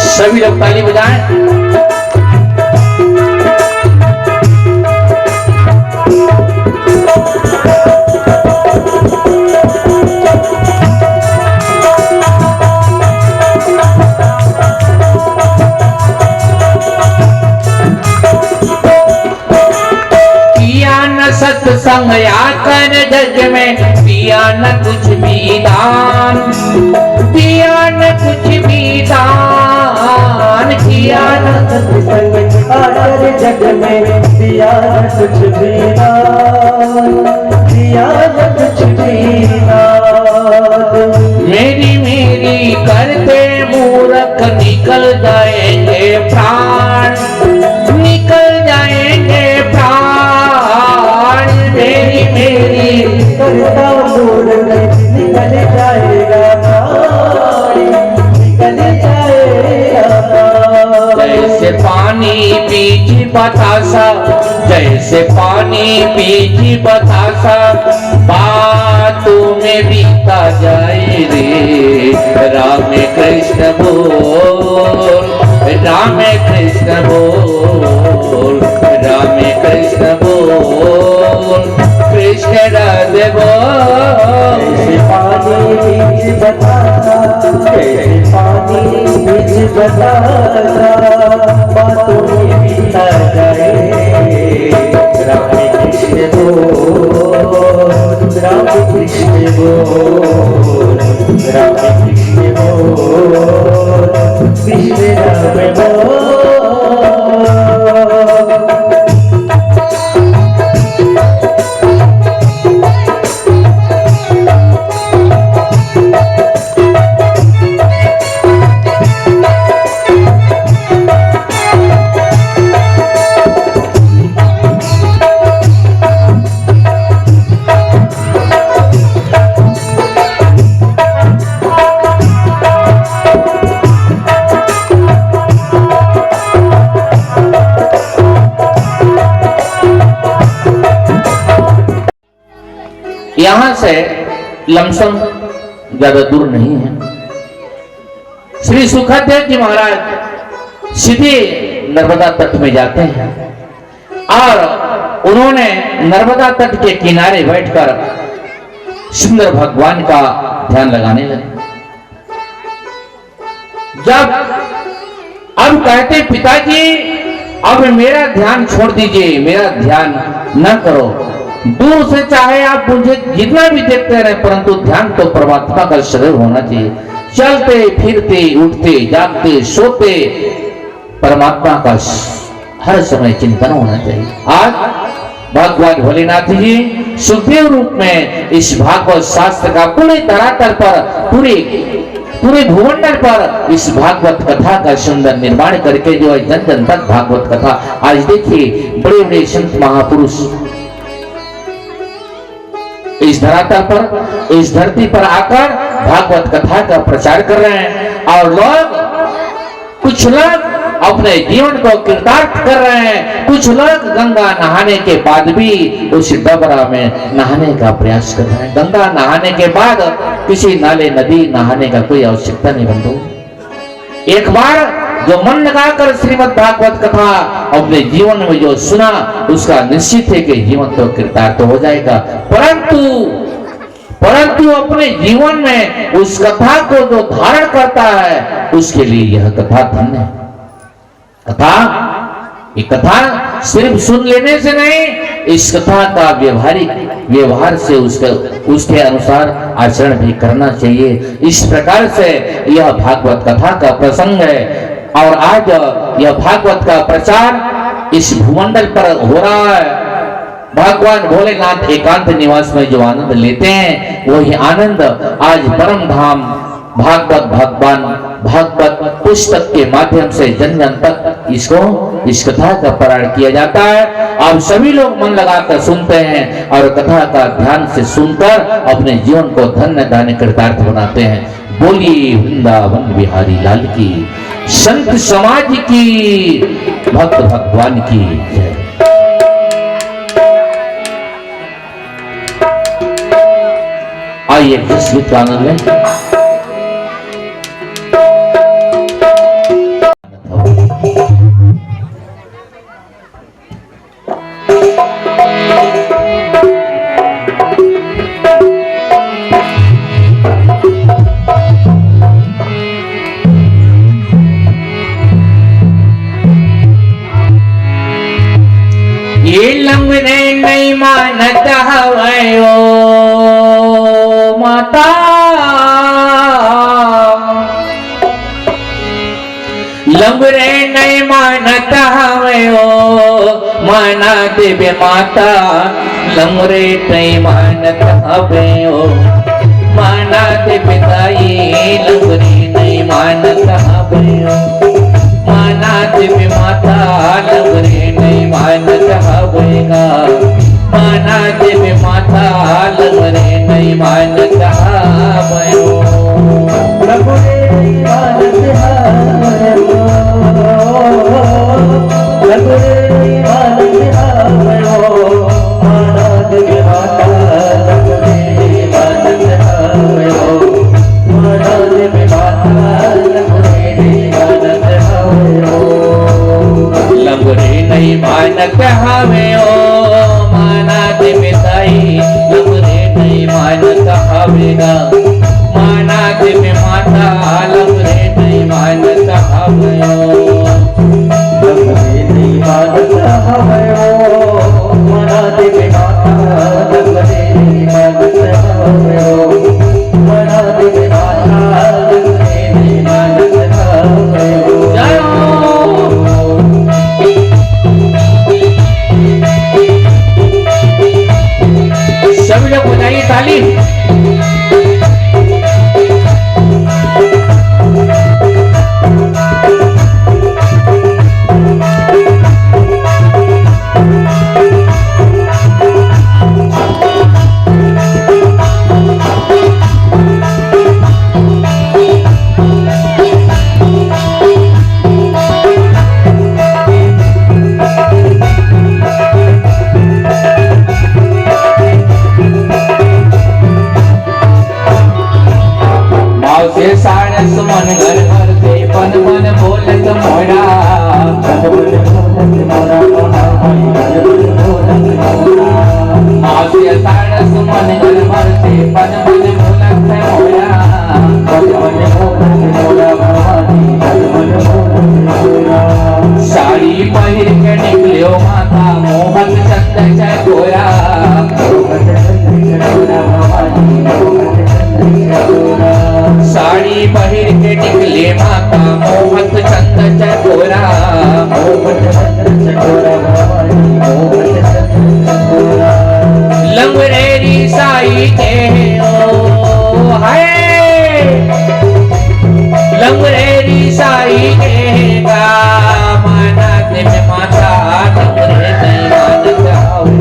सभी लोग ताली बजाएं सत्संग आकर जग में दिया न कुछ भी दान दिया न कुछ भी दान किया न सत्संग आकर जग में दिया न कुछ भी दान दिया न कुछ भी दान मेरी मेरी करते मूर्ख निकल जाएंगे प्राण निकल जाएंगे बतासा, जैसे पानी बीज बतासा, बातों में बीता जाए रे। राम कृष्ण बोल, राम कृष्ण बोल, राम कृष्ण बोल, कृष्ण राधे बोल। जैसे पानी बीज बतासा, जैसे पानी बीज बतासा, बातों में बीता जाए। राम कृष्ण बोल, राम कृष्ण बोल, राम कृष्ण बोल, कृष्ण राम बोल। यहां से लमसम ज्यादा दूर नहीं है। श्री सुखदेव जी महाराज सीधे नर्मदा तट में जाते हैं और उन्होंने नर्मदा तट के किनारे बैठकर सुंदर भगवान का ध्यान लगाने लगे। जब अब कहते पिताजी अब मेरा ध्यान छोड़ दीजिए, मेरा ध्यान न करो, दूर से चाहे आप मुझे जितना भी देखते रहे परंतु ध्यान तो परमात्मा का शरीर होना चाहिए। चलते फिरते उठते जागते सोते परमात्मा का हर समय चिंतन होना चाहिए। आज भगवान भोलेनाथ जी सुखदेव रूप में इस भागवत शास्त्र का पूरे धरातल पर, पूरे भूमंडल पर इस भागवत कथा का सुंदर निर्माण करके जो है जन जन तक भागवत कथा। आज देखिए बड़े बड़े संत महापुरुष इस धरातल पर, इस धरती पर आकर भागवत कथा का प्रचार कर रहे हैं और कुछ लोग अपने जीवन को कृतार्थ कर रहे हैं, कुछ लोग गंगा नहाने के बाद भी उस डबरा में नहाने का प्रयास कर रहे हैं। गंगा नहाने के बाद किसी नाले नदी नहाने का कोई आवश्यकता नहीं बंधु। एक बार जो मन लगाकर श्रीमद् भागवत कथा अपने जीवन में जो सुना उसका निश्चित है कि जीवन तो कृतार्थ हो जाएगा, परंतु अपने जीवन में उस कथा को जो धारण करता है उसके लिए यह कथा धन्य है। ये कथा सिर्फ सुन लेने से नहीं, इस कथा का व्यवहारिक व्यवहार से उसके अनुसार आचरण भी करना चाहिए। इस प्रकार से यह भागवत कथा का प्रसंग है और आज यह भागवत का प्रचार इस भूमंडल पर हो रहा है। भगवान भोलेनाथ एकांत निवास में जो आनंद लेते हैं वही आनंद आज परम धाम भागवत पुस्तक के माध्यम से जन जन तक इस कथा का पारायण किया जाता है। अब सभी लोग मन लगाकर सुनते हैं और कथा का ध्यान से सुनकर अपने जीवन को धन्य दान कृतार्थ बनाते हैं। बोलिए वृंदावन बिहारी लाल की, संत समाज की, भक्त भगवान की जय। आइए इस गीत का आनंद लें। ये लंगड़े नहीं मानता है ओ माता, लंगड़े नहीं मानता है ओ माना देवे माता, लंगड़े नहीं मानता है ओ माना देवे ताई, लंगड़े नहीं मानता है ओ माना देवी माता, लंगड़े नहीं मानता होगा, माना देवी माता, लंगड़े नहीं मानता भयो, लंगड़े नहीं मानता, लंगड़े नहीं पिताई लंगरे नहीं मानत हवेगा माना देवे माता लंगरे नहीं मानत हवयो लंगरे नहीं मानत हवयो मना देवे माता लंगरे नहीं मानत हवयो मना देवे माता लंगरे नहीं मानत हवयो जय सभी लोग बजाइए ताली। से सारस मन घर भर से पन मन बोलत मोरा माँ से सारस मन घर भर से पन मन बोलत मोरा साड़ी पहिर के निकलियो माता मोहन चंद चकोरा साड़ी पहिर के निकले माता मोहत चंद चकोरा लंगरेरी साई के ओ हाय लंगरेरी साई के गा माना देवे माता लंगरे नहीं मानत हवे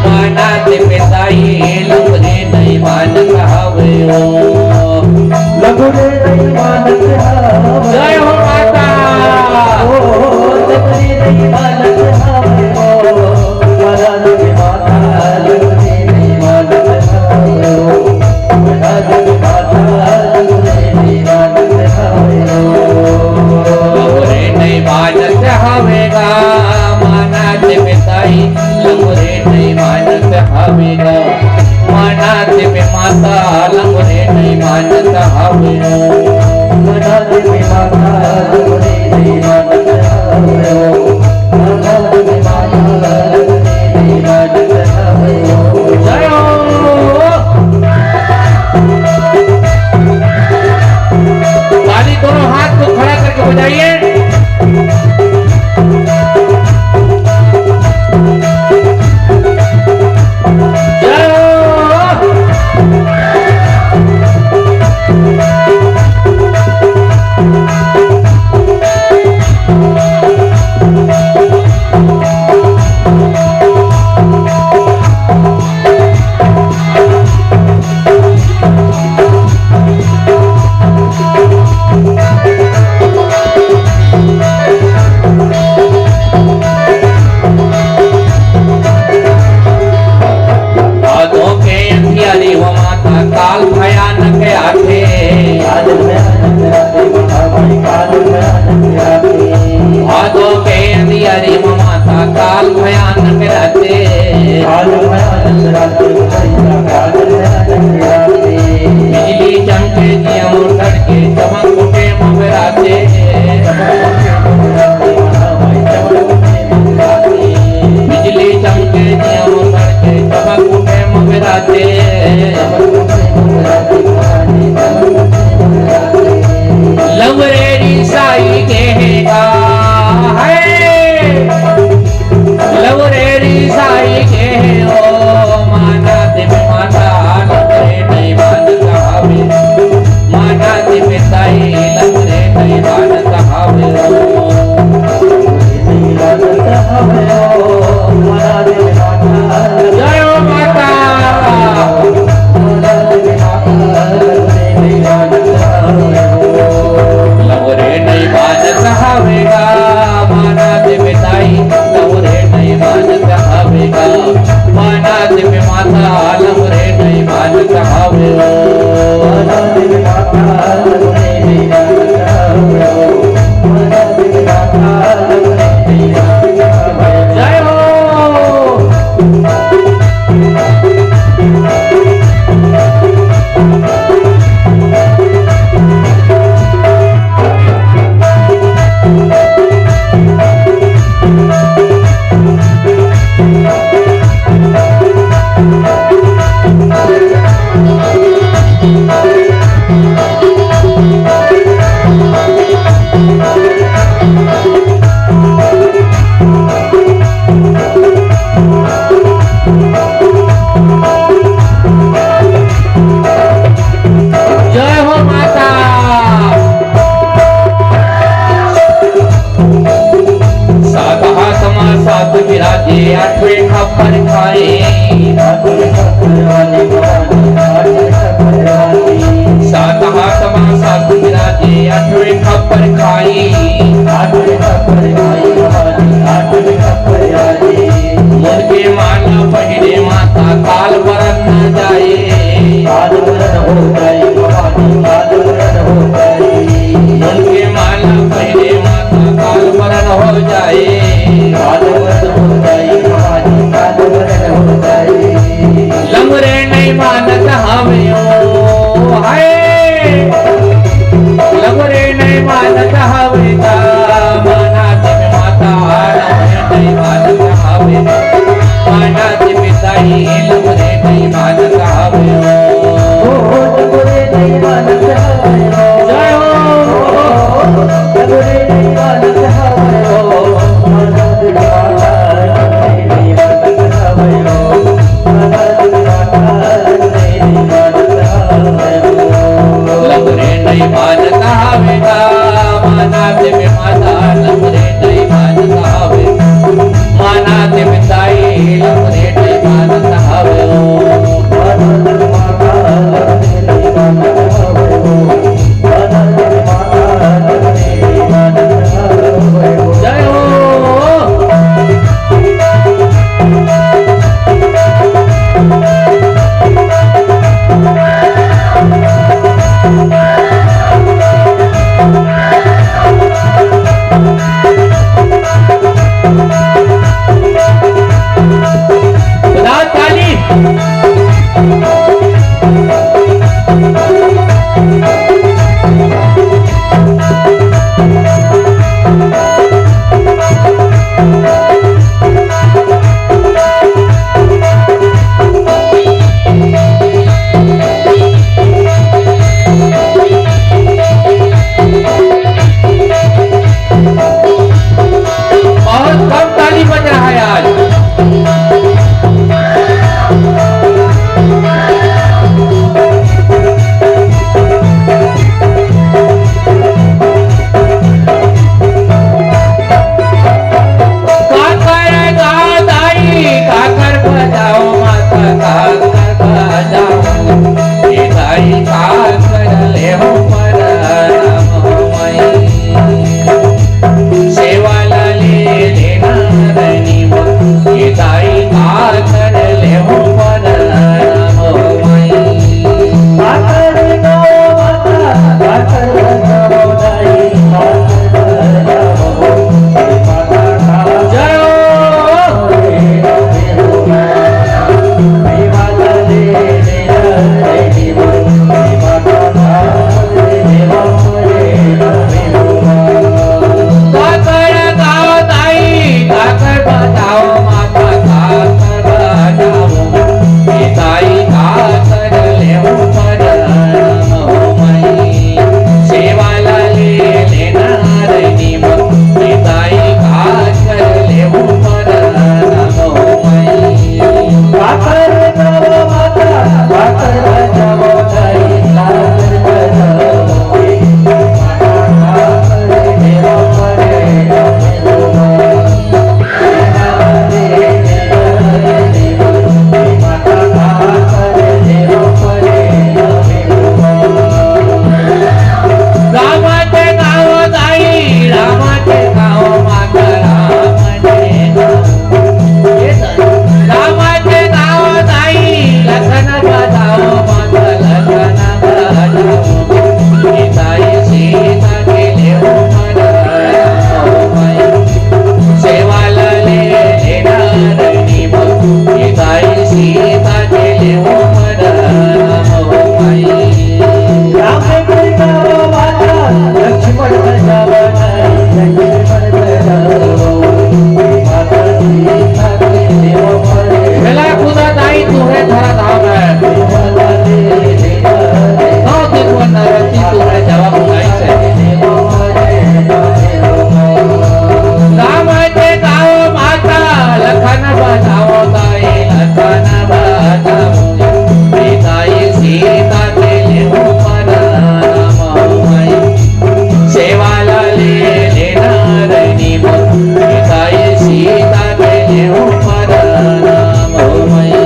माना देवे साई लंगरे नहीं मानत हवे लंगरे नहीं मानत हवयो जय हो माता लंगरे नहीं मानत हवयो मना देवे माता लंगरे नहीं मानत हवयो मना देवे माता लंगरे नहीं मानत हवयो लंगरे नहीं मानत हवेगा माना देवे ताई लंगरे नहीं मानत हवेगा माना देवे माता लंगरे नहीं मानत हवेगा मना देवे माता लंगरे नहीं मानत हवयो मना देवे माता लंगरे नहीं मानत हवयो जय हो ताली दोनों हाथ को खड़ा करके बजाइए। काल भयानक आथे भादो के अंधियारी माता काल भयानक रहते बिजली चमके दिया उतर के चमक उठे मगराते बिजली चमके दिया उतर के चमक उठे मगराते लंगरेरी साई कहेगा है लंगरेरी साई कहे ओ माना देवे माता लंगरे नहीं मानत हवे माना देवे ताई लंगरे नहीं मानत हवे जय हो माता लंगरे नहीं मानत हवेगा माना देवे ताई लंगरे नहीं मानत हवेगा माना देवे माता लंगरे नहीं मानत हवेगा जय हो आठवें खप्पर वाली भवानी, आठवें खप्पर वाली। सात हाथ मां सात विराजे, आठवें खप्पर खाई। आठवें खप्पर खाई भवानी, आठवें खप्पर वाली। मुर्गे माला पहिरे माता, काल बरन न जाए। काल बरन हो जाए भवानी, काल बरन हो जाए। मुर्गे माला पहिरे माता, काल बरन हो जाए। काल बरन हो जाए भवानी, काल बरन हो जाए। लंगरे नहीं मानत हमें ओ हाय, लंगरे नहीं मानत हमें ता, मानत में माता लंगरे नहीं मानत हमें, मानत पिताई लंगरे नहीं मानत हमें ओ लंगरे नहीं मानत हमें ओ, जय हो। लंगरे नहीं मानत हमें ओ, मानत माता लंगरे नहीं मानत हमें ओ, मानत माता लंगरे नहीं मानत हमें ओ। लंगरे नहीं मानत हमें ता, मानत में माता लंगरे नहीं मानत हमें, मानत पिताई लंगरे नहीं मानत हमें मानत माता लंगरे नहीं मानत हमें ओ, मानत माता लंगरे नहीं मानत हमें ओ। जय हो। बजाओ ताली। बहुत कम ताली बज रहा है आज। काकर गाओ दाई, काकर बजाओ माता, काकर बजाओ ये दाई, काकर ले हो पर राम हो मई। सेवा ले लेना रनी मो, ये दाई काकर ले हो पर राम हो मई। काकर गाओ माता, काकर बजाओ दाई, काकर बजाओ हे माता का जय हो। हे माता दे देना रे मन, हे माता का दे देवा रे काकर गाओ दाई, काकर बजाओ माता, काकर बजाओ ये दाई, काकर ले हो पर राम हो मई। सेवा ले लेना रनी मो, ये दाई, काकर ले हो पर राम हो मई। काकर गाओ माता, काकर बजाओ दाई, काकर बजाओ हे माता का दे देवा रामाचे गाव दाई, रामाचे गाव माता, रामाचे गाव रामाचे गाव दाई, लखन बजाओ माता, लखन बजाओ ये दाई, सीता गेले हो पर राम हो मई। सेवा ले लेना रनी मो, ये दाई, सीता गेले हो पर राम हो मई। राम बजाओ माता, लक्ष्मण बजाओ दाई, लक्ष्मण बजाओ हे माता सीता के देव परे। मेला खुदा दाई तुम्हें धरा धाम है, माता दे देना रे नौ दिन वो नरती तुम्हें जवाब बुलाई से। देव परे राम के गाओ माता, लखन बजाओ दाई, लखन बजाओ ये दाई, सीता के ले हो पर राम हो मई। सेवा ले लेना रनी मो, ये दाई, सीता के ले हो पर राम हो मई।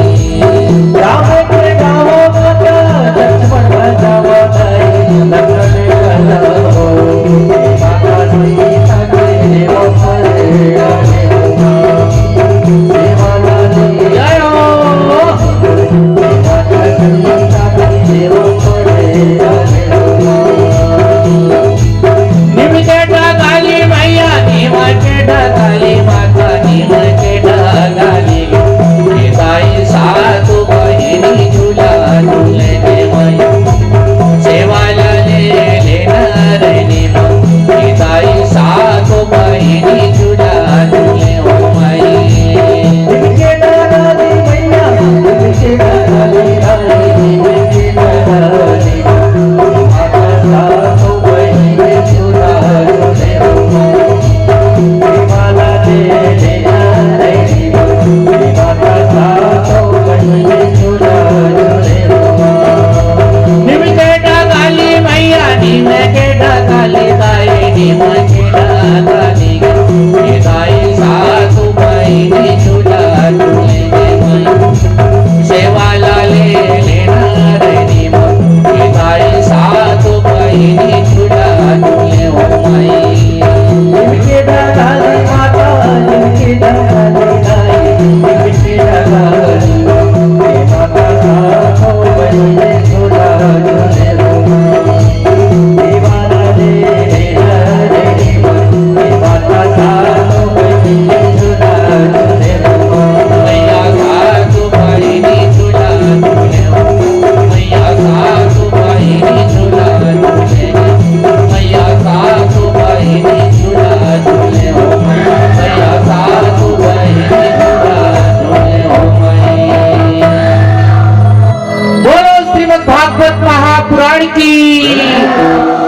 की,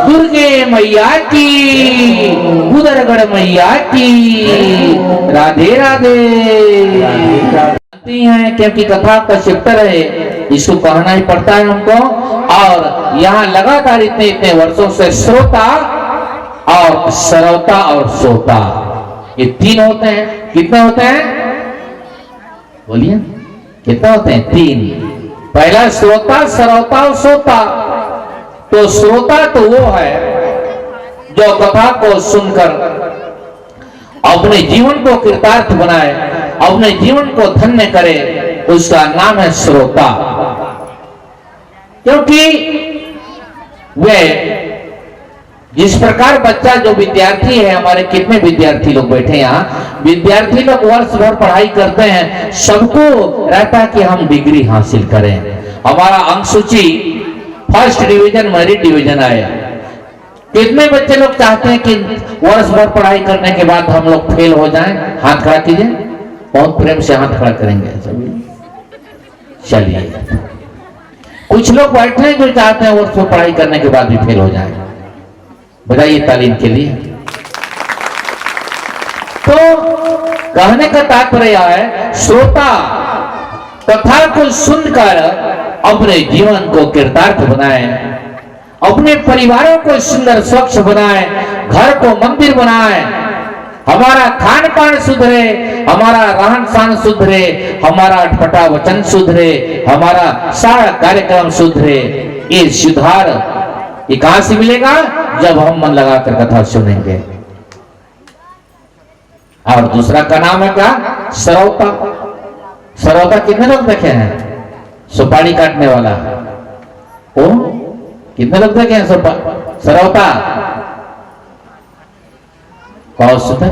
दुर्गे मैया की, उदरगढ़ मैया की। राधे राधे। जानती हैं क्योंकि कथा का चैप्टर है, इसको कहना ही पड़ता है हमको। और यहाँ लगातार इतने इतने वर्षों से श्रोता और श्रोता और सोता, ये तीन होते हैं। कितने होते हैं बोलिए, कितने होते हैं? तीन। पहला श्रोता, श्रोता और सोता। तो श्रोता तो वो है जो कथा को सुनकर अपने जीवन को कृतार्थ बनाए, अपने जीवन को धन्य करे, उसका नाम है श्रोता। क्योंकि वे जिस प्रकार बच्चा जो विद्यार्थी है, हमारे कितने विद्यार्थी लोग बैठे यहाँ, विद्यार्थी लोग वर्ष भर पढ़ाई करते हैं, सबको रहता है कि हम डिग्री हासिल करें, हमारा अंक सूची फर्स्ट डिवीजन मेरिट डिवीजन आए। कितने बच्चे लोग चाहते हैं कि वर्ष भर पढ़ाई करने के बाद हम लोग फेल हो जाएं? हाथ खड़ा कीजिए, बहुत प्रेम से हाथ खड़ा करेंगे सभी। चलिए, कुछ लोग बैठे हैं जो चाहते हैं वर्ष भर पढ़ाई करने के बाद भी फेल हो जाएं। बधाई तालीम के लिए। तो कहने का तात्पर्य है, श्रोता कथा को सुनकर अपने जीवन को कृतार्थ बनाए, अपने परिवारों को सुंदर स्वच्छ बनाए, घर को मंदिर बनाए, हमारा खान पान सुधरे, हमारा रहन सहन सुधरे, हमारा अटपटा वचन सुधरे, हमारा सारा कार्यक्रम सुधरे। ये सुधार ये कहां से मिलेगा? जब हम मन लगाकर कथा सुनेंगे। और दूसरा का नाम है क्या? श्रोता। श्रोता कितने लोग देखे हैं? सुपारी काटने वाला ओ, कितने लोग देखे हैं? श्रोता कौन सुनते?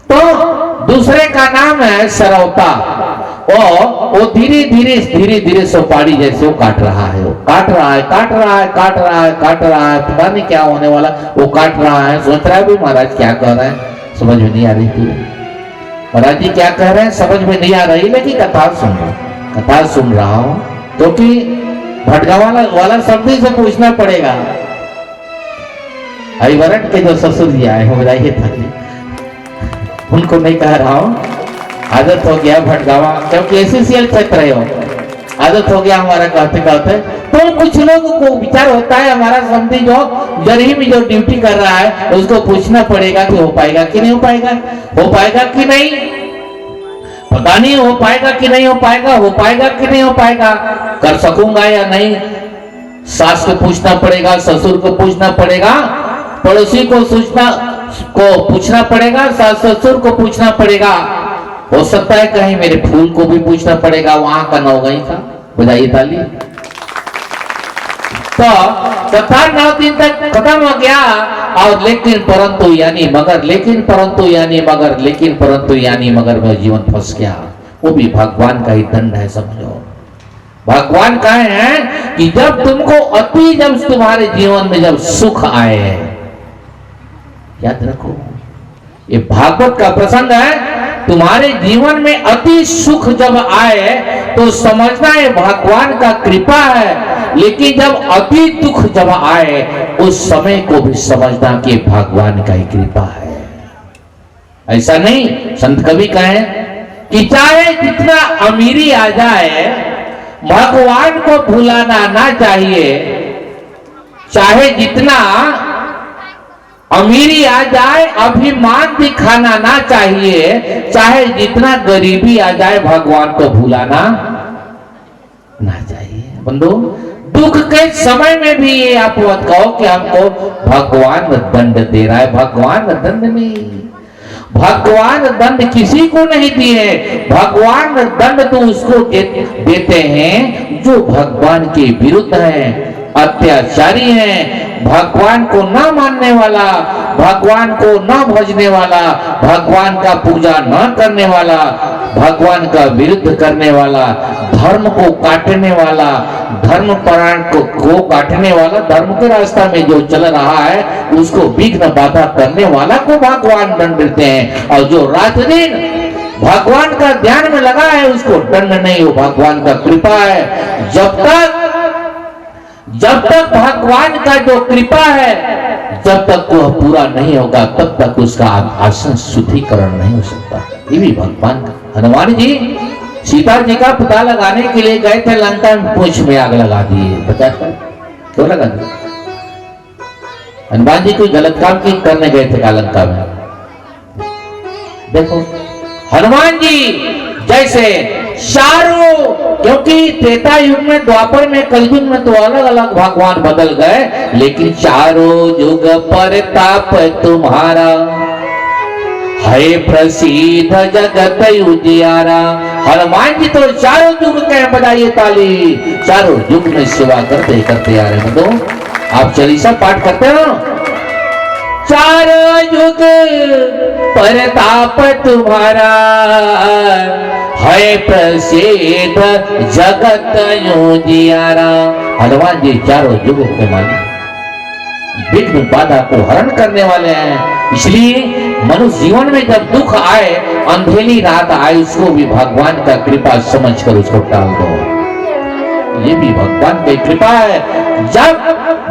तो दूसरे का नाम है श्रोता। वो धीरे धीरे धीरे धीरे सुपारी जैसे वो काट रहा है, वो काट रहा है, काट रहा है, काट रहा है, काट रहा है, पता नहीं क्या होने वाला, वो काट रहा है। सोच रहा है भी महाराज क्या कह रहे हैं, समझ में नहीं आ रही थी। महाराज जी क्या कह रहे हैं समझ में नहीं आ रही, लेकिन कथा सुन रहा हूं। क्योंकि भटका वाला शब्द से पूछना पड़ेगा। हरिवरट के जो ससुर जी आए हो, बताइए था, उनको नहीं कह रहा हूं, आदत हो गया भटगावा, क्योंकि एससीएल क्षेत्र है, आदत हो गया हमारा कहते कहते। तो कुछ लोगों को विचार होता है, हमारा समझी जो जरिए में जो ड्यूटी कर रहा है उसको पूछना पड़ेगा कि हो पाएगा कि नहीं हो पाएगा, हो पाएगा कि नहीं, पता नहीं हो पाएगा कि नहीं हो पाएगा, हो पाएगा कि नहीं हो पाएगा, कर सकूंगा या नहीं। सास को पूछना पड़ेगा, ससुर को पूछना पड़ेगा, पड़ोसी को पूछना पड़ेगा, सास ससुर को पूछना पड़ेगा, हो सकता है कहीं मेरे फूल को भी पूछना पड़ेगा, वहां का नौगई था। बजाइए ताली। तो कथा 9 दिन तक खत्म हो गया। और लेकिन परंतु यानी मगर, लेकिन परंतु यानी मगर, लेकिन परंतु यानी मगर में जीवन फंस गया। वो भी भगवान का ही दंड है, समझो। भगवान कहे हैं कि जब तुम्हारे जीवन में जब सुख आए, याद रखो ये भागवत का प्रसंग है, तुम्हारे जीवन में अति सुख जब आए तो समझना ये भगवान का कृपा है। लेकिन जब अति दुख जब आए उस समय को भी समझना कि भगवान का ही कृपा है। ऐसा नहीं, संत कवि कहे कि चाहे जितना अमीरी आ जाए भगवान को भुलाना ना चाहिए, चाहे जितना अमीरी आ जाए अभिमान दिखाना ना चाहिए, चाहे जितना गरीबी आ जाए भगवान को भुलाना ना चाहिए। बंधु, दुख के समय में भी ये आप मत कहो कि हमको भगवान दंड दे रहा है। भगवान दंड नहीं, भगवान दंड किसी को नहीं दिए। भगवान दंड तो उसको देते हैं जो भगवान के विरुद्ध है, अत्याचारी है, भगवान को न मानने वाला, भगवान को न भजने वाला, भगवान का पूजा न करने वाला, भगवान का विरुद्ध करने वाला, धर्म को काटने वाला, धर्म परायण को काटने वाला, धर्म के रास्ता में जो चल रहा है उसको विघ्न बाधा करने वाला को भगवान दंड देते हैं। और जो रात दिन भगवान का ध्यान में लगा है उसको दंड नहीं, हो भगवान का कृपा है। जब तक भगवान का जो कृपा है, जब तक वह पूरा नहीं होगा तब तक उसका आसन शुद्धिकरण नहीं हो सकता। ये भी भगवान का। हनुमान जी सीता जी का पता लगाने के लिए गए थे लंका में, पूंछ में आग लगा दिए। पता है क्यों लगा दिए? हनुमान जी कोई गलत काम की करने गए थे क्या लंका में? देखो हनुमान जी जैसे चारों, क्योंकि त्रेता युग में, द्वापर में, कलयुग में तो अलग अलग भगवान बदल गए, लेकिन चारों युग परताप तुम्हारा है प्रसिद्ध जगत उजियारा। हनुमान जी तो चारों युग के बजाइए ताली, चारों युग में सेवा करते करते आ रहे हैं। तो आप चालीसा पाठ करते हो, चारों युग परताप तुम्हारा है प्रसिद्ध जगत उजियारा। हनुमान जी चारों युगों के मालिक, विघ्न बाधा को हरण करने वाले हैं। इसलिए मनुष्य जीवन में जब दुख आए, अंधेरी रात आए, उसको भी भगवान का कृपा समझकर उसको टाल दो। ये भी भगवान की कृपा है। जब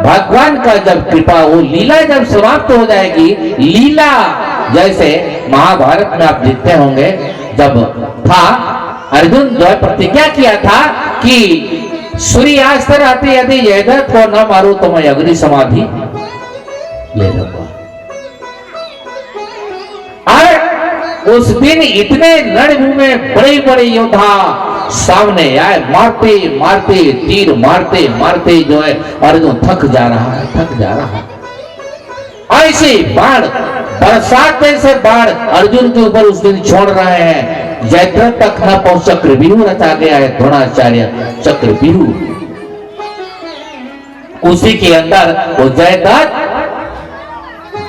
भगवान का जब कृपा, वो लीला जब समाप्त हो जाएगी, लीला जैसे महाभारत में आप देखते होंगे, जब था अर्जुन जो है प्रतिज्ञा किया था कि सूर्यास्त रहते यदि यदत को न मारू तो मैं अग्नि समाधि ले लूंगा। और उस दिन इतने रणभूमि में बड़े बड़े योद्धा सामने आए, मारते मारते, तीर मारते मारते जो है अर्जुन थक जा रहा है, थक जा रहा है। ऐसे बाण, बरसात जैसे बाण अर्जुन के ऊपर उस दिन छोड़ रहे हैं। जयद्रथ तक न पहुंच चक्रव्यूह रचा गया है, द्रोणाचार्य चक्रव्यूह। उसी के अंदर वो जयद्रथ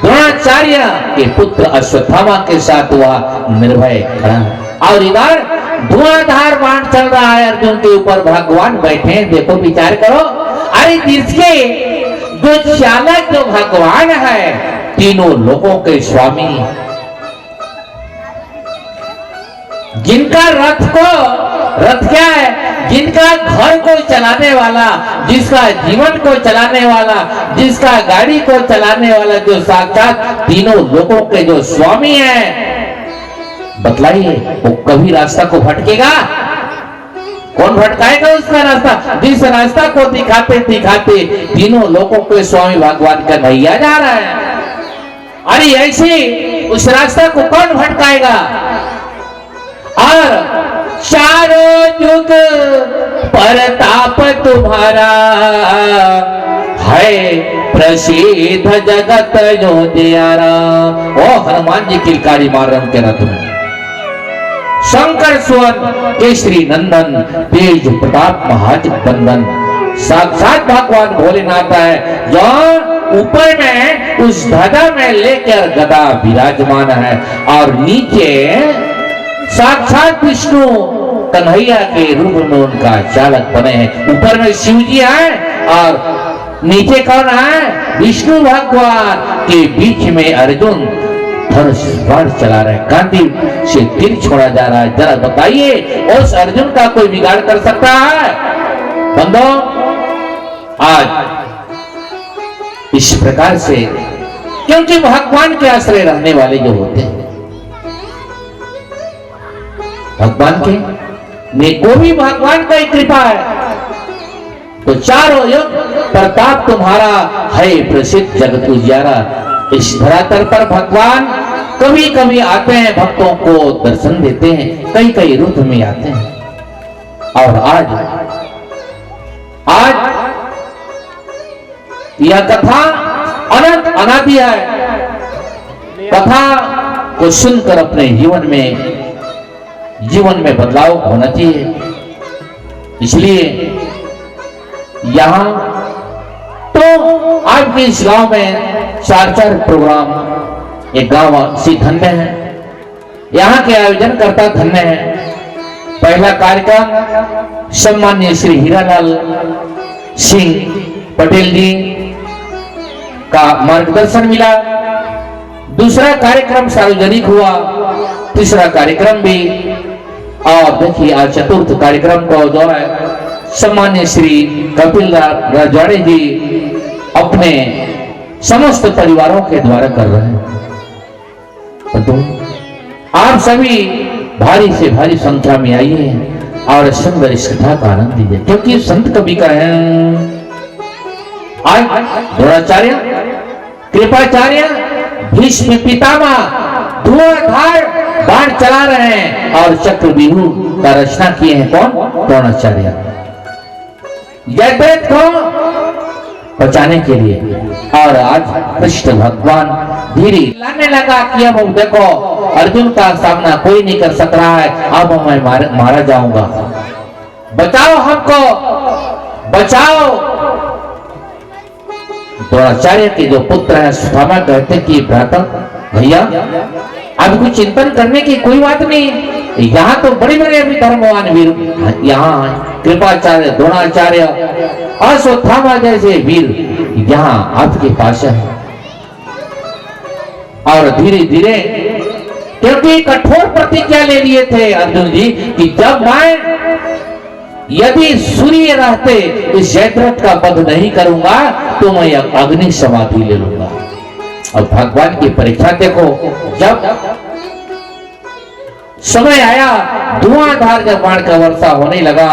द्रोणाचार्य के पुत्र अश्वत्थामा के साथ वह निर्भय खड़ा है। और इधर धुआंधार बाण चल रहा है अर्जुन के ऊपर, भगवान बैठे हैं। देखो विचार करो, अरे जिसके जो चालक जो भगवान है, तीनों लोगों के स्वामी, जिनका रथ क्या है, जिनका घर को चलाने वाला, जिसका जीवन को चलाने वाला, जिसका गाड़ी को चलाने वाला, जो साक्षात तीनों लोगों के जो स्वामी हैं, बतलाइए वो कभी रास्ता को भटकेगा? कौन भटकाएगा उसका रास्ता? जिस रास्ता को दिखाते दिखाते तीनों लोगों के स्वामी भगवान का नैया जा रहा है। अरे ऐसे उस रास्ता को कौन भटकाएगा? और चारों युग परताप तुम्हारा है प्रसिद्ध जगत उजियारा। ओ हनुमान जी किलकारी मार रहे उनके रथ में। शंकर सुवन केसरी नंदन, तेज प्रताप महाजगबंदन, साक्षात भगवान भोलेनाथ है, जो ऊपर में उस ध्वजा में लेकर गदा विराजमान है, और नीचे साक्षात विष्णु कन्हैया के रूप में उनका चालक बने हैं। ऊपर में शिव जी है और नीचे कौन है? विष्णु भगवान। के बीच में अर्जुन धनुष बाण चला रहे, गांधी से तीर छोड़ा जा रहा है। जरा बताइए उस अर्जुन का कोई बिगाड़ कर सकता है? बंदो, आज इस प्रकार से, क्योंकि भगवान के आश्रय रहने वाले जो होते हैं, भगवान के को भी भगवान का ही कृपा है। तो चारों युग प्रताप तुम्हारा है प्रसिद्ध जगत उजियारा। इस धरातल पर भगवान कभी कभी आते हैं, भक्तों को दर्शन देते हैं, कई कई रूप में आते हैं। और आज यह कथा अनंत अनादि है। कथा को सुनकर अपने जीवन में बदलाव होना चाहिए। इसलिए यहां तो आपके इस गांव में 4 प्रोग्राम, एक गांव से धन्य है, यहां के आयोजन करता धन्य है। पहला कार्यक्रम सम्मान्य श्री हीरालाल सिंह पटेल जी का मार्गदर्शन मिला। दूसरा कार्यक्रम सार्वजनिक हुआ, तीसरा कार्यक्रम भी, और देखिए आज चतुर्थ कार्यक्रम को जो है सम्मान्य श्री कपिल राजवाड़े जी अपने समस्त परिवारों के द्वारा कर रहे हैं। तो आप सभी भारी से भारी संख्या में आइए और सुंदर इस कथा का आनंद लीजिए, क्योंकि संत कवि का है आज द्रोणाचार्य, कृपाचार्य, भीष्म पितामह धुआंधार बाण चला रहे हैं और चक्रव्यूह का रचना किए हैं कौन? द्रोणाचार्य। जयद्रथ को बचाने के लिए और आज कृष्ण भगवान धीरे लाने लगा कि अब देखो अर्जुन का सामना कोई नहीं कर सक रहा है, अब मैं मारा जाऊंगा, बचाओ हमको, बचाओ। द्रोणाचार्य के जो पुत्र है सुदामा कहते कि भ्राता भैया अब कुछ चिंतन करने की कोई बात नहीं, यहाँ तो बड़े बड़े अभी धर्मवान वीर यहाँ कृपाचार्य, द्रोणाचार्य, अश्वत्थामा जैसे वीर यहाँ आपके पास है। और धीरे धीरे क्योंकि कठोर प्रतिज्ञा ले लिए थे अर्जुन जी कि जब मैं यदि सूर्य रहते इस जयद्रथ का वध नहीं करूंगा तो मैं अग्नि समाधि ले लूंगा। अब भगवान की परीक्षा देखो, जब समय आया धुआंधार जब बाण का वर्षा होने लगा,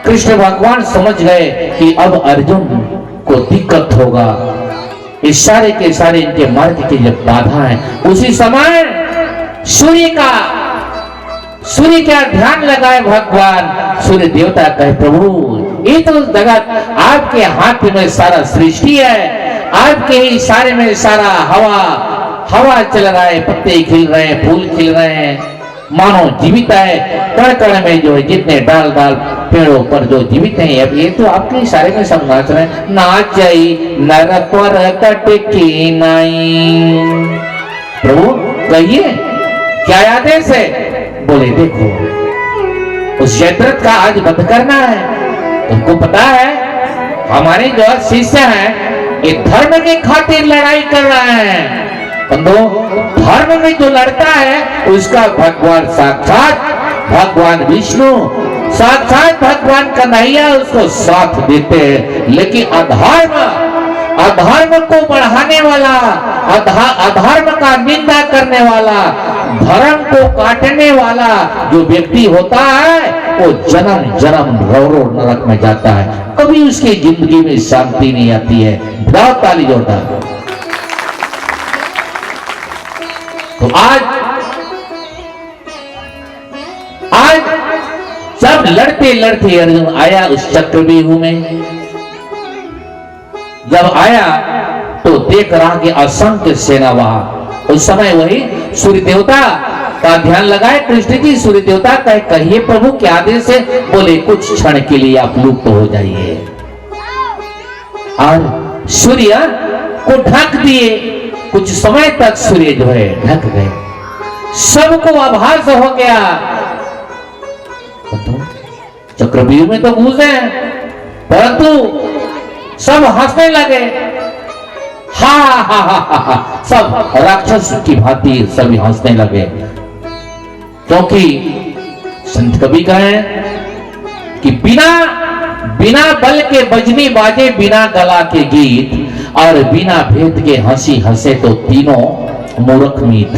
कृष्ण भगवान समझ गए कि अब अर्जुन को दिक्कत होगा, इस सारे के सारे इनके मार्ग की जब बाधा है, उसी समय सूर्य का ध्यान लगाए भगवान। सूर्य देवता कहे प्रभु ये तो जगत आपके हाथ में सारा सृष्टि है, आपके ही इशारे में सारा हवा चल रहा है, पत्ते खिल रहे हैं, फूल खिल रहे हैं, मानो जीवित है। कण कण में जो है जितने डाल पेड़ों पर जो जीवित हैं, अब ये तो आपके इशारे में सब नाच रहे हैं। नाचई नर पर कटकी नाई। प्रभु कहिए क्या आदेश है? बोले देखो उस जयद्रथ का आज वध करना है। तुमको पता है हमारे जो शिष्य हैं ये धर्म के खातिर लड़ाई कर रहे हैं। बंधु धर्म में जो लड़ता है उसका भगवान साक्षात भगवान विष्णु, साक्षात भगवान कन्हैया उसको साथ देते हैं। लेकिन अधर्म को बढ़ाने वाला, अधर्म का निंदा करने वाला, धर्म को काटने वाला जो व्यक्ति होता है वो जन्म जन्म रो नरक में जाता है, कभी उसकी जिंदगी में शांति नहीं आती है। बहुत ताली जोड़ता है। तो आज जब लड़ते लड़ते अर्जुन आया उस चक्रव्यूह में, जब आया तो देख रहा कि असंख्य सेना वहां। उस समय वही सूर्य देवता का ध्यान लगाए कृष्ण जी। सूर्य देवता कहिए प्रभु क्या आदेश है? बोले कुछ क्षण के लिए आप लुप्त हो जाइए। और सूर्य को ढक दिए, कुछ समय तक सूर्य जो है ढक गए, सबको आभास हो गया। चक्रव्यूह में तो घुसे परंतु सब हंसने लगे, हा हा हा हा, सब राक्षस की भांति सभी हंसने लगे। क्योंकि संत कवि कहे कि बिना बल के बजनी बाजे, बिना गला के गीत, और बिना भेद के हंसी हंसे तो तीनों मूर्ख मीत।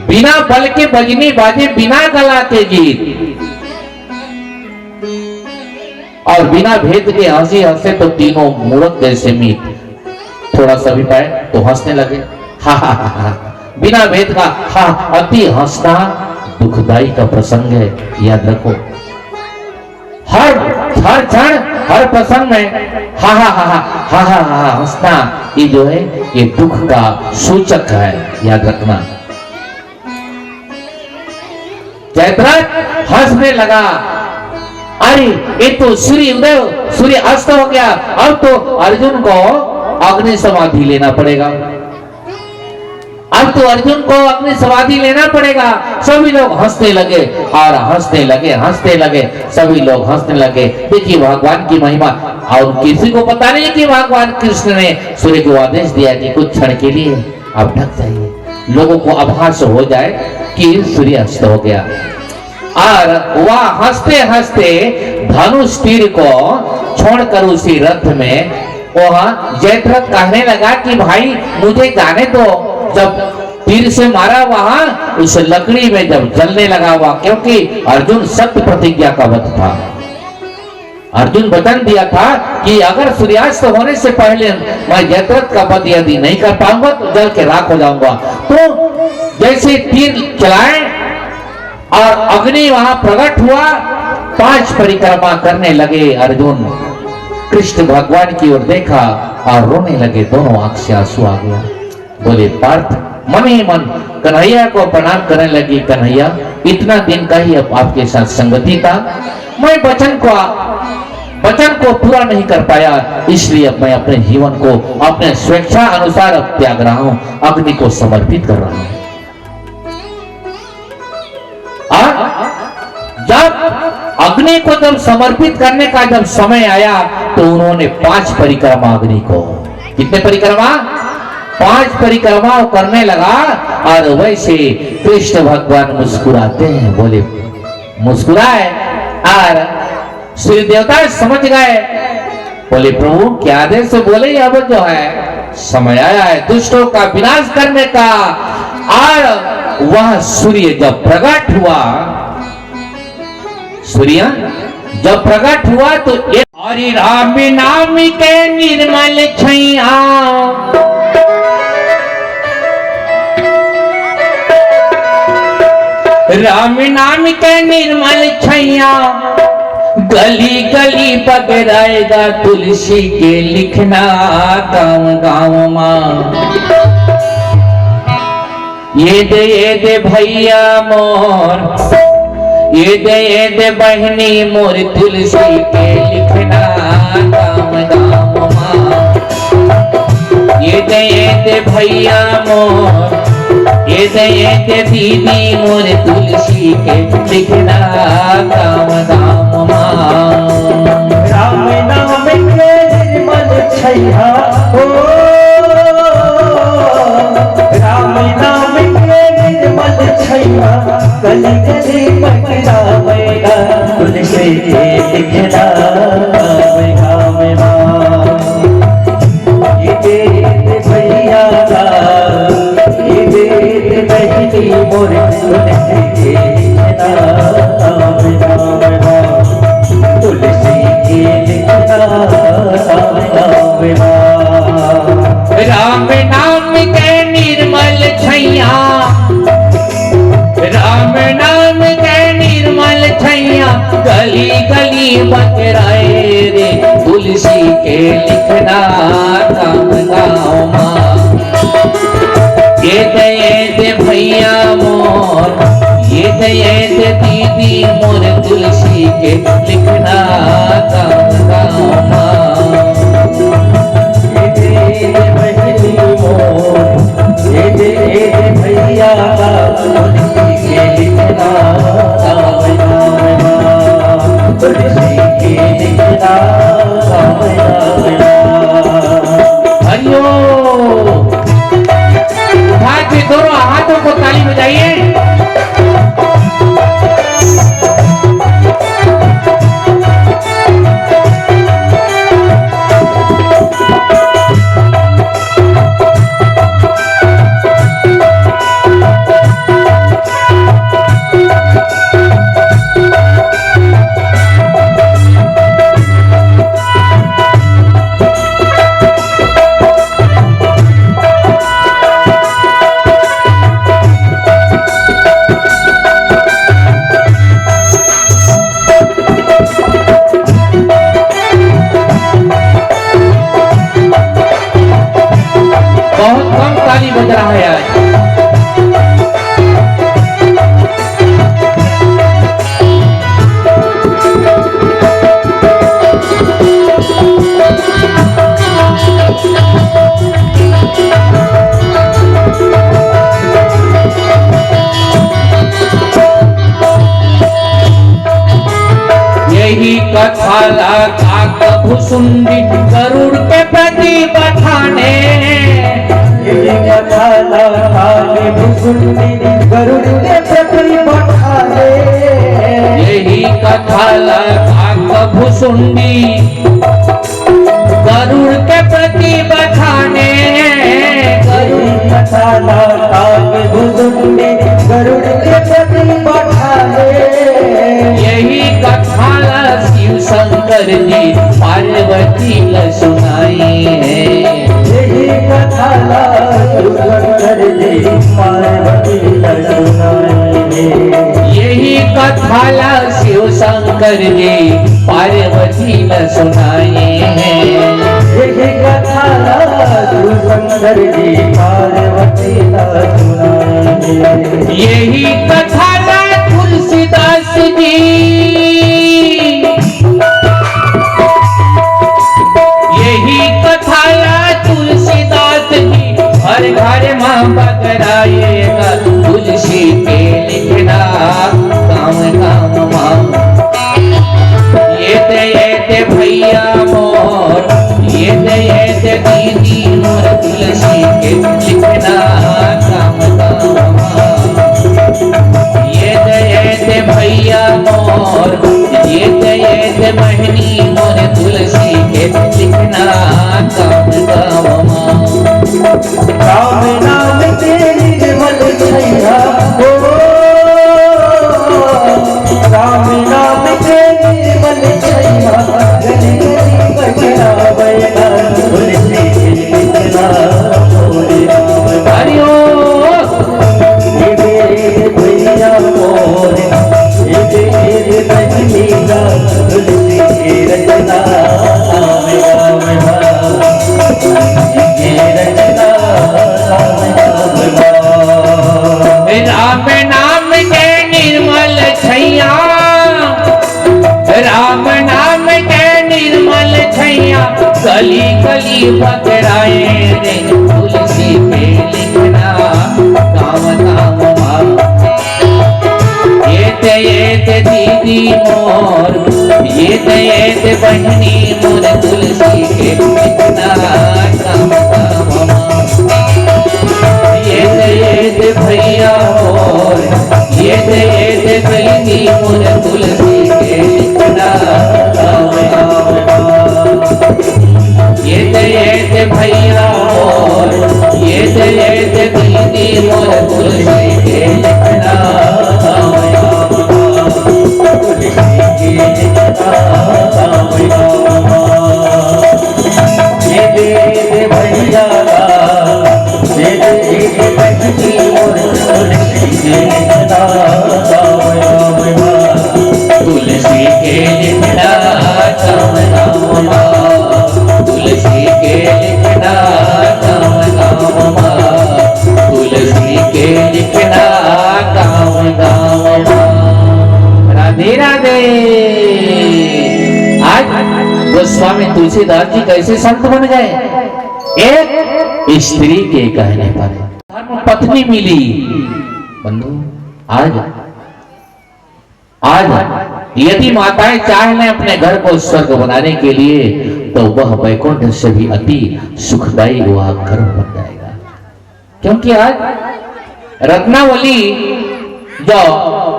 बिना बल के बजनी बाजे, बिना गला के गीत और बिना भेद के हंसी हंसे तो तीनों मूर्ख जैसे मीत। थोड़ा सा भी पाए तो हंसने लगे, हा हा हा हा। बिना भेद का हा, अति हंसना दुखदाई का प्रसंग है, याद रखो। हर क्षण हर प्रसंग में हा हा हा हा हा हा हंसना ये जो है ये दुख का सूचक है, याद रखना। जयद्रथ हंसने लगा, अरे ये तो सूर्य उदय, सूर्य अस्त हो गया, अब तो अर्जुन को अग्नि समाधि लेना पड़ेगा, अब तो अर्जुन को अग्नि समाधि लेना पड़ेगा। सभी लोग हंसने लगे और हंसने लगे, सभी लोग हंसने लगे। देखिए भगवान की महिमा। और किसी को पता नहीं कि भगवान कृष्ण ने सूर्य को आदेश दिया कि कुछ क्षण के लिए आप ढक जाइए, लोगों को आभास हो जाए कि सूर्य अस्त हो गया। और वह हंसते हंसते धनुष तीर को छोड़कर उसी रथ में वह जयद्रथ कहने लगा कि भाई मुझे जाने दो। जब तीर से मारा वहां उस लकड़ी में जब जलने लगा हुआ, क्योंकि अर्जुन सत्य प्रतिज्ञा का वध था। अर्जुन वचन दिया था कि अगर सूर्यास्त होने से पहले मैं जयद्रथ का वध यदि नहीं कर पाऊंगा तो जल के राख हो जाऊंगा। तो जैसे तीर चलाए और अग्नि वहां प्रकट हुआ, 5 परिक्रमा करने लगे अर्जुन। कृष्ण भगवान की ओर देखा और रोने लगे, दोनों आंख से आंसू आ गया। बोले पार्थ मन ही मन कन्हैया को प्रणाम करने लगी, कन्हैया इतना दिन का ही अब आपके साथ संगति था, मैं वचन को पूरा नहीं कर पाया, इसलिए अब मैं अपने जीवन को अपने स्वेच्छा अनुसार अब त्याग रहा हूं, अग्नि को समर्पित कर रहा हूं। जब अग्नि को जब समर्पित करने का जब समय आया तो उन्होंने 5 परिक्रमा अग्नि को, कितने परिक्रमा? 5 परिक्रमा करने लगा। और वैसे कृष्ण भगवान मुस्कुराते हैं, बोले मुस्कुराए और श्री देवता समझ गए, बोले प्रभु क्या आदेश से बोले, अब जो है समय आया है दुष्टों का विनाश करने का। और वह सूर्य जब प्रकट हुआ, सूर्य जब प्रकट हुआ तो हरि राम नाम के निर्मल छैया, राम नाम के निर्मल छैया, गली गली बगराएगा तुलसी के लिखना गाँव गाँव माँ। ये दे भैया मोर, ये दे बहनी मोर, तुलसी के लिखना गाँव गाँव माँ। ये दे भैया मोर, ये दे दीदी मोर, तुलसी के लिखना गाँव गाँव माँ। राम नाम के निर्मल छैया हो, राम नाम के निर्मल छैया, गली गली बगराएगा तुलसी के लिखना गाँव गाँव माँ। ये दे भैया का, ये दे बहनी मोर, तुलसी के लिखना गाँव गाँव माँ। तुलसी के लिखना गाँव गाँव माँ। राम नाम के निर्मल छैया, राम नाम के निर्मल छैया, गली गली बगराए रे तुलसी के लिखना गाँव गाँव माँ। ये दे भैया मोर, ये दे दीदी मोर, तुलसी के लिखना गाँव गाँव माँ। ये दे बहनी मोर, ये दे भैया का, तुलसी के लिखना गाँव गाँव माँ। तुलसी के लिखना गाँव गाँव माँ। हरिओ उठा के दोनों हाथों को ताली बजाइए। बहुत कम ताली बज रहा है आज। यही कथा लगा भुसुंडी गरुड़ के प्रति बखाने, कथा लगा भुसुंडी गरुड़ के प्रति बखाने। कथा लगा भुसुंडी गरुड़ के प्रति बखाने, गरुड़ कथा लगा भुसुंडी गरुड़ के प्रति बखाने। यही कथा शिव शंकर जी पार्वती ल सुनाई है। यही कथा शिव शंकर जी पार्वती ल सुनाई है। यही कथा शिव शंकर जी पार्वती ल सुनाई है। यही कथा शिव शंकर जी पार्वती ल सुनाई है। यही कथा तुलसीदास जी, यही कथा तुलसीदास जी हर घर मां बगराएगा। तुलसी के लिखना काम काम मां, ये दे भैया मोर, ये दे दीदी मोर। तुलसी के लिखना काम काम मां, ये दे भैया मोर, ये दे बहनी मोर। तुलसी के लिखना काम काम मां। राम नाम के निर्मल छैया हो, राम नाम के निर्मल छैया गली गली बजना बजना। तुलसी के लिखना मोरे राम। हरि ओम। ये दे भैया मोर, ये दे बहनी का। तुलसी की रचना राम राम राम, ये रचना राम नाम के निर्मल छैया, राम नाम के निर्मल छैया गली गली बगराए रे। तुलसी पे लिखना काम काम मां, ये दे दीदी मोर, ये दे बहनी मोर। तुलसी के लिखना काम काम मां, ये दे भैया मोर, ये दे बहनी मोर। तुलसी के लिखना काम काम मां, ये दे भैया मोर, ये दे बहनी मोर। तुलसी के लिखना काम काम मां, तुलसी की लिखना काम काम मां। ये दे भैया, ये दे बहनी मोर। तुलसी की लिखना काम काम मां, तुलसी के लिखना काम काम मां। तुलसी के लिखना काम काम मां। तुलसी के लिखना काम काम मां। राधे राधे। आज गोस्वामी तुलसीदास जी कैसे संत बन गए? एक स्त्री के कहने पर धर्म पत्नी मिली। बंधु आज यदि माताएं चाह लें अपने घर को स्वर्ग बनाने के लिए तो वह वैकुंठ से भी अति सुखदायी वह घर बन जाएगा। क्योंकि आज रत्नावली जो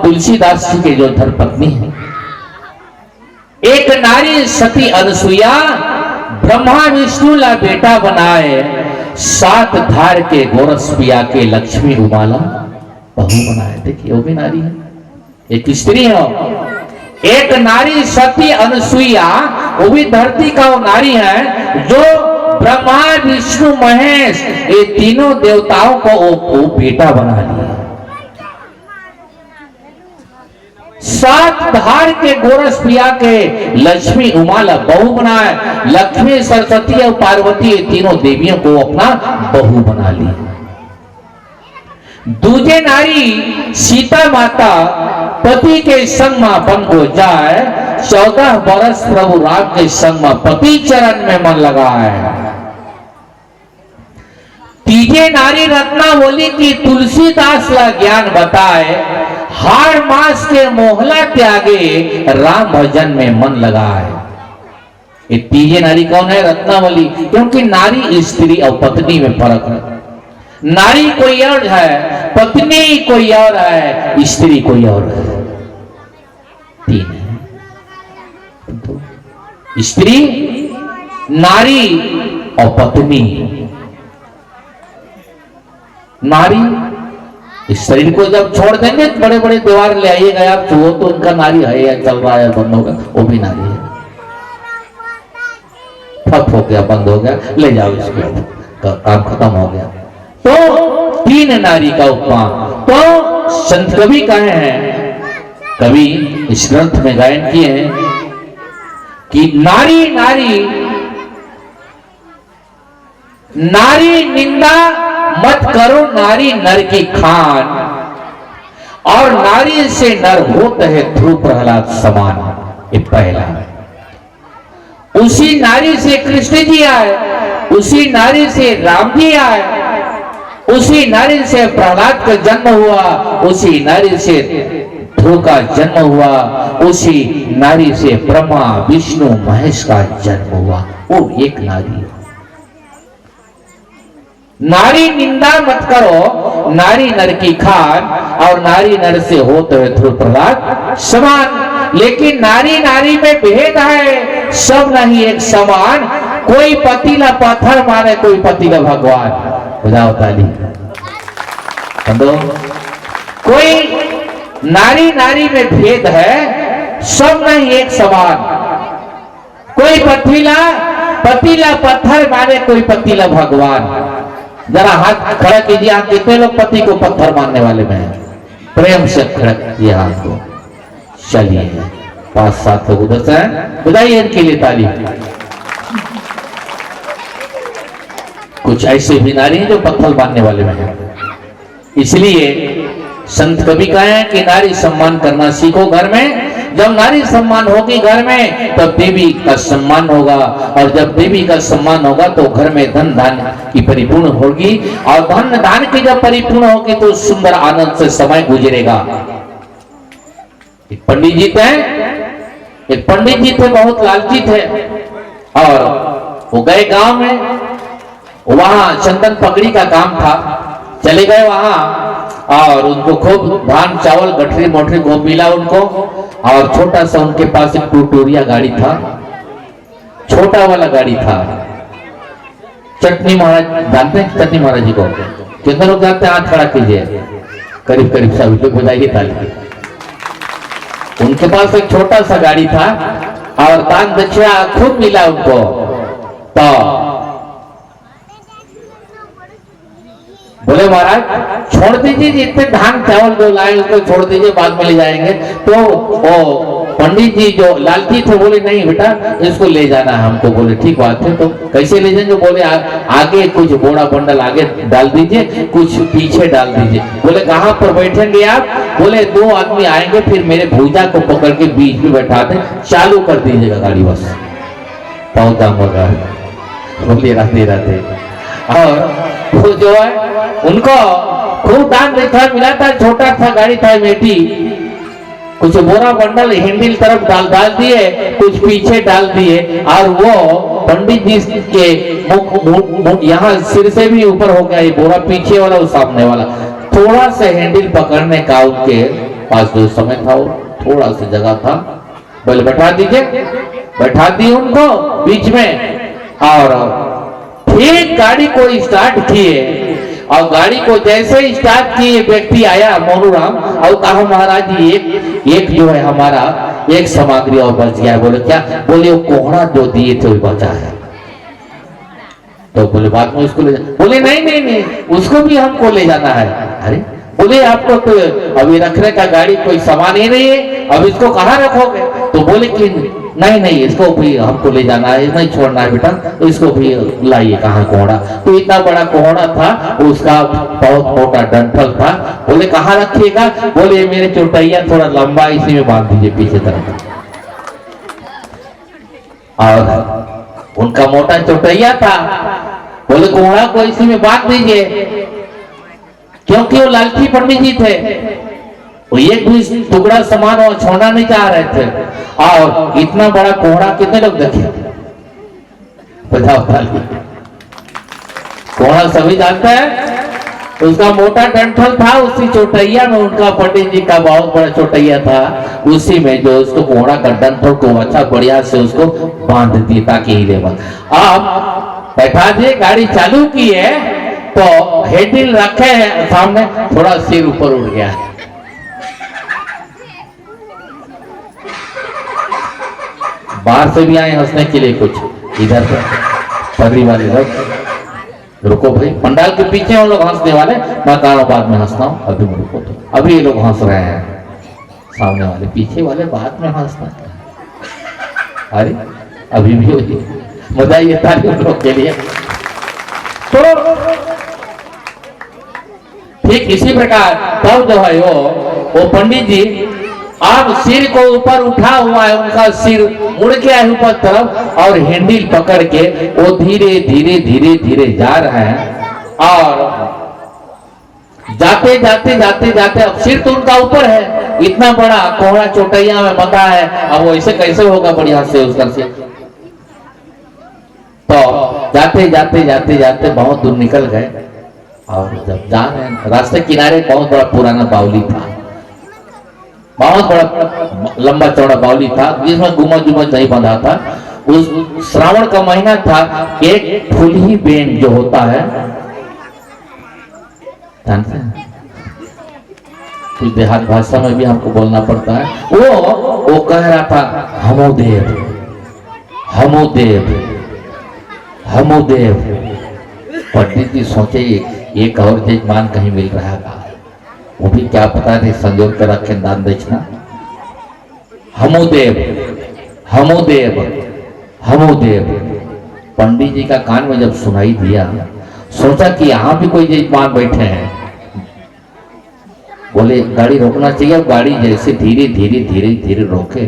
तुलसीदास जी के जो धर्मपत्नी है, एक नारी सती अनसुईया ब्रह्मा विष्णु ला बेटा बनाए, 7 धार के गोरस पिया के लक्ष्मी उमाला बहू बनाए। देखिए वो भी नारी है, एक स्त्री है। एक नारी सती अनसुईया, वो भी धरती का वो नारी है जो ब्रह्मा विष्णु महेश ये तीनों देवताओं को वो बेटा बना लिया। 7 धार के गोरस पिया के लक्ष्मी उमाला बहू बनाए। लक्ष्मी सरस्वती और पार्वती ये तीनों देवियों को अपना बहू बना ली। दूजे नारी सीता माता पति के संग में बन को जाए, 14 वर्ष प्रभु राम के संग में पति चरण में मन लगाए। तीजे नारी रत्नावली की तुलसीदास ला ज्ञान बताए, हार मास के मोहला त्यागे राम भजन में मन लगाए। ये तीजे नारी कौन है? रत्नावली। क्योंकि नारी स्त्री और पत्नी में फर्क है। नारी कोई और है, पत्नी कोई और है, स्त्री कोई और है। 3 है। स्त्री, नारी और पत्नी। नारी इस शरीर को जब छोड़ देंगे तो बड़े बड़े दीवार ले आइएगा आप, वो तो उनका नारी है या चल रहा है बंद होगा, वो भी नारी है। ठप हो गया, बंद हो गया, ले जाओ इसको, तो काम खत्म हो गया। तो तीन नारी का उपमा तो संत कवि कहे हैं, कवि इस ग्रंथ में गायन किए हैं कि नारी नारी नारी निंदा मत करो, नारी नर की खान, और नारी से नर होते हैं ध्रुव प्रहलाद समान। ये पहला। उसी नारी से कृष्ण जी आए, उसी नारी से राम जी आए, उसी नारी से प्रहलाद का जन्म हुआ, उसी नारी से ध्रुव का जन्म हुआ, उसी नारी से ब्रह्मा विष्णु महेश का जन्म हुआ। वो एक नारी है। नारी निंदा मत करो, नारी नर की खान, और नारी नर से होते हुए ध्रुव प्रहलाद समान। लेकिन नारी नारी में भेद है, सब नहीं एक समान। कोई पतीला पत्थर माने, कोई पतीला भगवान। बुझाओ ताली दो। कोई नारी नारी में भेद है, सब नहीं एक समान। कोई पतीला पत्थर माने, कोई पतीला भगवान। जरा हाथ खड़ा कीजिए, आप कितने लोग पति को पत्थर मारने वाले में हैं? प्रेम से खड़ा कीजिए हाथ को। चलिए 5-7 लोग उधर से हैं, बधाइए इनके लिए ताली। कुछ ऐसे भी नारी हैं जो पत्थर मारने वाले में हैं। इसलिए संत कवि कहे हैं कि नारी सम्मान करना सीखो घर में। जब नारी सम्मान होगी घर में, तब देवी का सम्मान होगा, और जब देवी का सम्मान होगा तो घर में धन धान की परिपूर्ण होगी, और धन धान की जब परिपूर्ण होगी तो सुंदर आनंद से समय गुजरेगा। एक पंडित जी थे, बहुत लालची थे, और वो गए गांव में, वहां चंदन पकड़ी का काम था। चले गए वहां, और उनको खूब धान चावल गठरी मोटरी खूब मिला उनको, और छोटा सा उनके पास एक टूटूरिया गाड़ी था, छोटा वाला गाड़ी था। चटनी महाराज जानते हैं चटनी महाराज जी को? कितने लोग जानते हैं? हाथ खड़ा कीजिए। करीब करीब सभी लोग बजाइए ताली। उनके पास एक छोटा सा गाड़ी था, और दान दक्षिणा खूब मिला उनको। तो बोले महाराज छोड़ दीजिए, जितने धान चावल जो लाए उसको छोड़ दीजिए, बाद में ले जाएंगे। तो वो पंडित जी जो लालची थे बोले नहीं बेटा, इसको ले जाना है हमको। बोले ठीक बात है, तो कैसे ले जाएंगे? बोले आगे कुछ बोरा बंडल आगे डाल दीजिए, कुछ पीछे डाल दीजिए। बोले कहाँ पर बैठेंगे आप? बोले 2 आदमी आएंगे, फिर मेरे भुजा को पकड़ के बीच में बैठा दे, चालू कर दीजिएगा गाड़ी, बस पहुंचा मगा। बोलिए राधे राधे। और वो जो है उनको खूब दान देखा मिला था, छोटा सा गाड़ी था मेटी, कुछ बोरा बंडल हैंडल तरफ डाल दिए, कुछ पीछे डाल दिए, और वो पंडित जी के यहाँ सिर से भी ऊपर हो गया, ये बोरा पीछे वाला और सामने वाला। थोड़ा सा हैंडल पकड़ने का उनके पास जो समय था, वो थोड़ा सा जगह था। बोले बैठा दीजिए, बैठा दी उनको बीच में, और फिर गाड़ी को स्टार्ट किए। और गाड़ी को जैसे ही स्टार्ट किए, व्यक्ति आया मोनूराम, और कहा महाराज जी एक जो है हमारा एक सामग्री और बच गया है। बोले क्या? बोले वो कोहड़ा जो दिए थे वो बचा है। तो बोले बाद में उसको ले जा। बोले नहीं, उसको भी हमको ले जाना है। अरे बोले आपको तो अभी रखने का गाड़ी कोई सामान ही नहीं है, अब इसको कहाँ रखोगे? तो बोले कि नहीं, इसको भी हमको ले जाना है, नहीं छोड़ना है बेटा, तो इसको भी लाइए। कहाँ कोहड़ा? तो इतना बड़ा कोहड़ा था, उसका बहुत मोटा डंठल था। बोले कहाँ रखिएगा? बोले मेरे चौटैया थोड़ा लंबा, इसी में बांध दीजिए पीछे तरफ। और उनका मोटा चौटैया था, बोले कोहड़ा को इसी में बांध दीजिए, क्योंकि वो लालची पंडित जी थे, वो एक भी टुकड़ा सामान वो छोड़ना नहीं चाह रहे थे। और इतना बड़ा कोहड़ा कितने लोग देखे? बताओ ताली। कोहड़ा सभी जानते हैं, उसका मोटा डंठल था, उसी चौटैया में उनका पंडित जी का बहुत बड़ा चौटैया था, उसी में जो उसको घोड़ा का डंठल को अच्छा बढ़िया से उसको बांध दिए ताकि हिले मत। अब बैठा दिए, गाड़ी चालू की है तो हेडिल रखे हैं सामने, थोड़ा सिर ऊपर उठ गया। बाहर से भी आए हंसने के लिए कुछ, इधर से पगड़ी वाले लोग, रुको भाई, पंडाल के पीछे वो लोग हंसने वाले, मैं कहा बाद में हंसता हूँ, अभी रुको। तो अभी ये लोग हंस रहे हैं, सामने वाले, पीछे वाले बाद में हंसना। अरे अभी भी वही मजा ये था उन लोग के लिए। तो ठीक इसी प्रकार तब जो है वो पंडित जी अब सिर को ऊपर उठा हुआ है, उनका सिर मुड़ गया है ऊपर तरफ, और हैंडल पकड़ के वो धीरे धीरे धीरे धीरे जा रहे हैं। और जाते जाते जाते जाते अब सिर तो उनका ऊपर है, इतना बड़ा कोहरा चौटैया में बंधा है, अब वो ऐसे कैसे होगा बढ़िया से उसका सिर। तो जाते जाते जाते जाते बहुत दूर निकल गए, और जब जा रहे हैं रास्ते किनारे बहुत बड़ा पुराना बावली था, बहुत बड़ा लंबा चौड़ा बावली था जिसमें गुम्बद गुम्बद नहीं बंधा था। उस श्रावण का महीना था, एक फुलही बेन जो होता है, जानते हैं कुछ देहात भाषा में भी हमको बोलना पड़ता है, वो कह रहा था हमोदेव हमोदेव हमोदेव। पंडित जी सोचे एक और जजमान कहीं मिल रहा था, वो भी क्या पता नहीं संजोग कर रखे दान दक्षिणा। हमोदेव हमोदेव हमोदेव। पंडित जी का कान में जब सुनाई दिया, सोचा कि यहाँ भी कोई जजमान बैठे हैं, बोले गाड़ी रोकना चाहिए। अब गाड़ी जैसे धीरे धीरे धीरे धीरे रोके,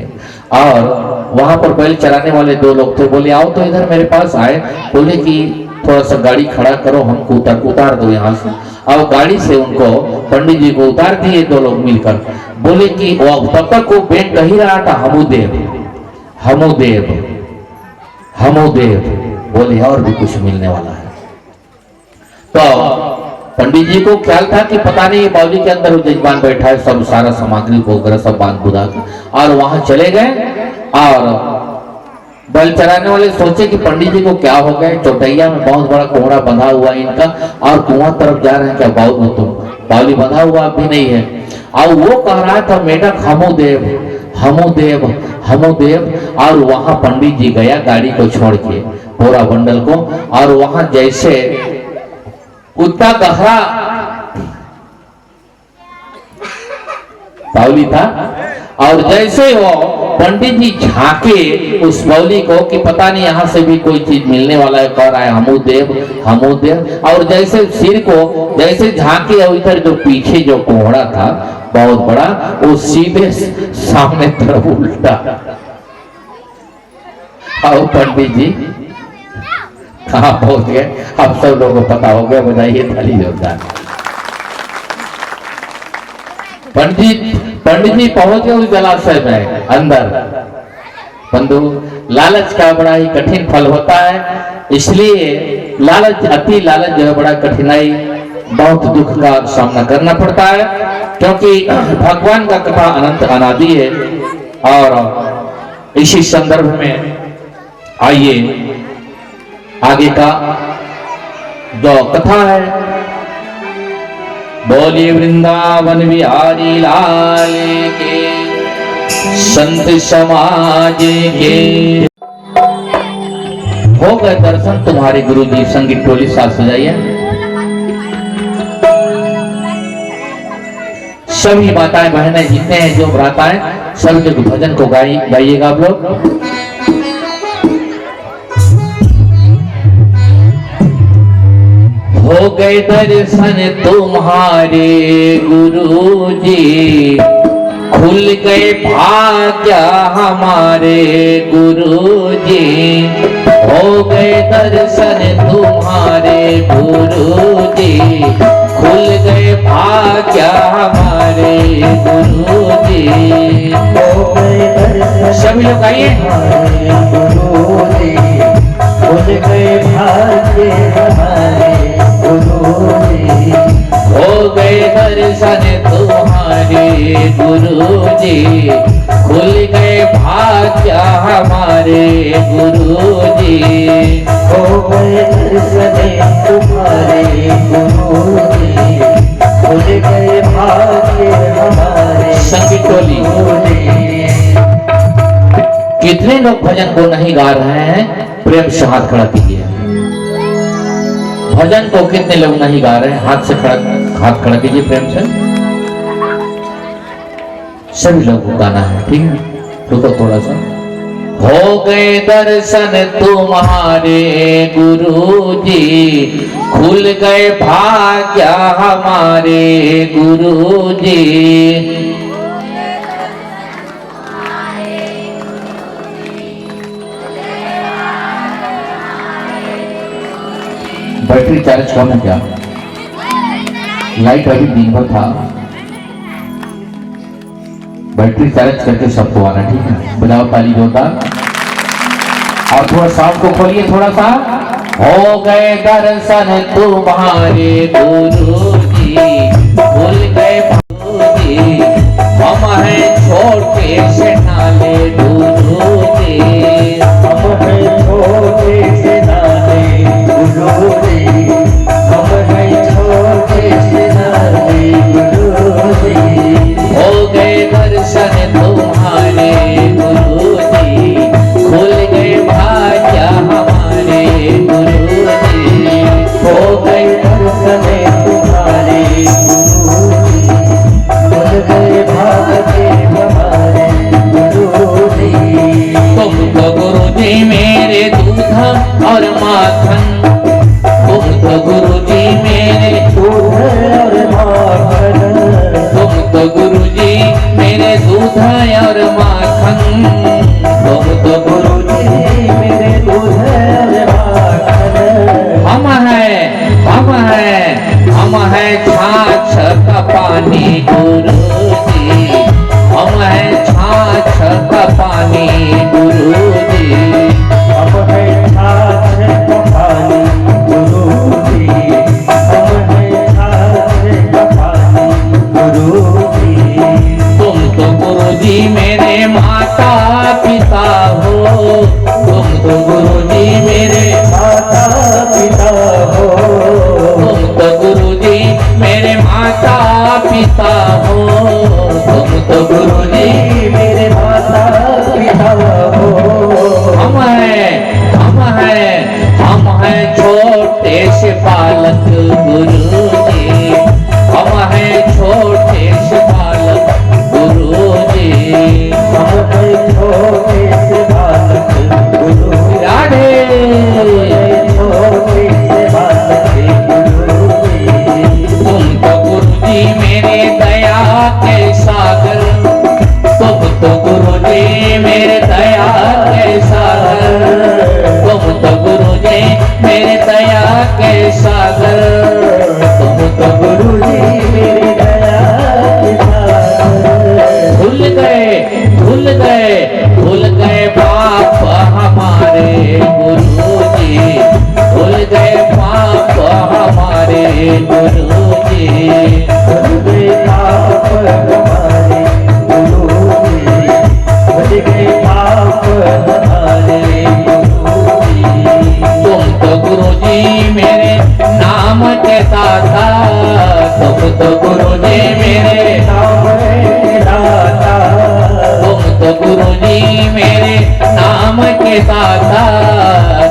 और वहां पर बैल चराने वाले दो लोग थे, बोले आओ तो इधर मेरे पास आए, बोले कि थोड़ा सा गाड़ी खड़ा करो, हमको उतार दो यहाँ से। और गाड़ी से उनको पंडित जी को उतार दिए दो लोग मिलकर। बोले कि वो तब तक वो बेन कह ही रहा था हमोदेव हमोदेव हमोदेव, बोले और भी कुछ मिलने वाला है। तो पंडित जी को ख्याल था कि पता नहीं बावली के अंदर वो जजमान बैठा है, सब सारा सामग्री वगैरह सब बांध बुधा के, और वहां चले गए। और बैल चराने वाले सोचे कि पंडित जी को क्या हो गया, चौटैया में बहुत बड़ा कोहरा बंधा हुआ है इनका, और कुआं तरफ जा रहे हैं क्या, बावली बंधा हुआ भी नहीं है। और वो कह रहा था मेढक हमोदेव हमोदेव हमोदेव। और वहां पंडित जी गया गाड़ी को छोड़ के, पूरा बंडल को, और वहां जैसे उतना गहरा बावली था, और जैसे वो पंडित जी झांके उस बावली को कि पता नहीं यहाँ से भी कोई चीज मिलने वाला है, कह रहा है हमोदेव हमोदेव। और जैसे सिर को जैसे झांके, और इधर जो पीछे जो कोहड़ा था बहुत बड़ा, वो सीधे सामने तरफ उल्टा। और पंडित जी कहाँ पहुंच गए, अब सब लोगों को पता हो गया, बधाई थाली जोरदार। पंडित जी पहुंच गए उस जलाशय में अंदर। बंधु, लालच का बड़ा ही कठिन फल होता है, इसलिए लालच, अति लालच जो है बड़ा कठिनाई, बहुत दुख का सामना करना पड़ता है, क्योंकि भगवान का कथा अनंत अनादि है। और इसी संदर्भ में आइए आगे का जो कथा है, बोलिए वृंदावन बिहारी लाल के, संत समाज के। हो गए दर्शन तुम्हारे गुरु जी, संगीत टोली साथ सजाइए। सभी माताएं बहनें जितने हैं जो भ्राताएं, सब जो भजन को गाइएगा आप लोग। हो गए दर्शन तुम्हारे गुरुजी, खुल गए भाग्य हमारे गुरुजी। हो गए दर्शन तुम्हारे गुरुजी, खुल गए भाग्य हमारे गुरुजी। हो गए दर्शन सभी लोग आइए। गुरुजी, खुल गए भाग्य हमारे गुरुजी। दर्शन तुम्हारे गुरुजी, खुल गए भाग्य हमारे गुरुजी। हो गए दर्शन तुम्हारे गुरुजी, खुल गए भाग्य हमारे संगीत टोली। गुरुजी। कितने लोग भजन को नहीं गा रहे हैं? प्रेम से हाथ खड़ा कीजिए। भजन को कितने लोग नहीं गा रहे हैं? हाथ खड़ा कीजिए प्रेम से। सभी लोगों को गाना है, ठीक है? रुको थोड़ा सा। हो गए दर्शन तुम्हारे गुरुजी, खुल गए भाग्य हमारे गुरुजी। बैटरी चार्ज कम है क्या? लाइट अभी दिन भर था। बैटरी चार्ज करके सबको आना, ठीक है? बजाओ ताली जोरदार। और थोड़ा साउंड को खोलिए थोड़ा सा। हो गए दर्शन तुम्हारे गुरुजी, भूल गए गुरुजी, हम हैं छोटे से नाले गुरुजी। हम हैं छोटे से नाले गुरुजी, हम हैं छोटे से नाले गुरुजी। हो गए दर्शन तुम्हारे गुरुजी, खुल गए भाग्य हमारे गुरुजी। हो गए दर्शन तुम्हारे गुरुजी, खुल गए भाग्य हमारे गुरुजी। तुम तो गुरुजी मेरे दूध और माखन, तुम तो गुरुजी मेरे दूध और माखन, तुम तो गुरुजी मेरे दूध और माखन, तुम तो गुरुजी मेरे दूध और माखन। हम हैं छाछ का पानी गुरुजी, हम हैं छाछ का पानी गुरुजी। हम हैं छाछ का पानी गुरुजी, हम हैं छाछ का पानी गुरुजी। तुम तो गुरुजी मेरे माता पिता हो, तुम तो गुरुजी मेरे माता पिता हो, तुम तो गुरुजी मेरे माता पिता हो, तुम तो गुरुजी मेरे माता पिता हो। हम हैं छोटे से बालक गुरुजी, हम हैं छोटे से बालक गुरुजी। हम हैं छोटे से बालक गुरुजी, राधे छोटे से बालक गुरुजी। तुम तो गुरुजी मेरे दया के सागर, तुम तो गुरुजी मेरे दया के सागर, तुम तो गुरुजी मेरे दया के सागर, तुम तो गुरुजी मेरी दया के सागर। भूल गए पाप हमारे गुरुजी, भूल गए पाप हमारे गुरुजी। भूल गए पाप हमारे गुरुजी, भूल गए पाप हमारे गुरुजी। तुम तो गुरुजी मेरे नाम के दाता, तुम तो गुरुजी मेरे नाम है दाता, तुम तो गुरुजी मेरे नाम के दाता,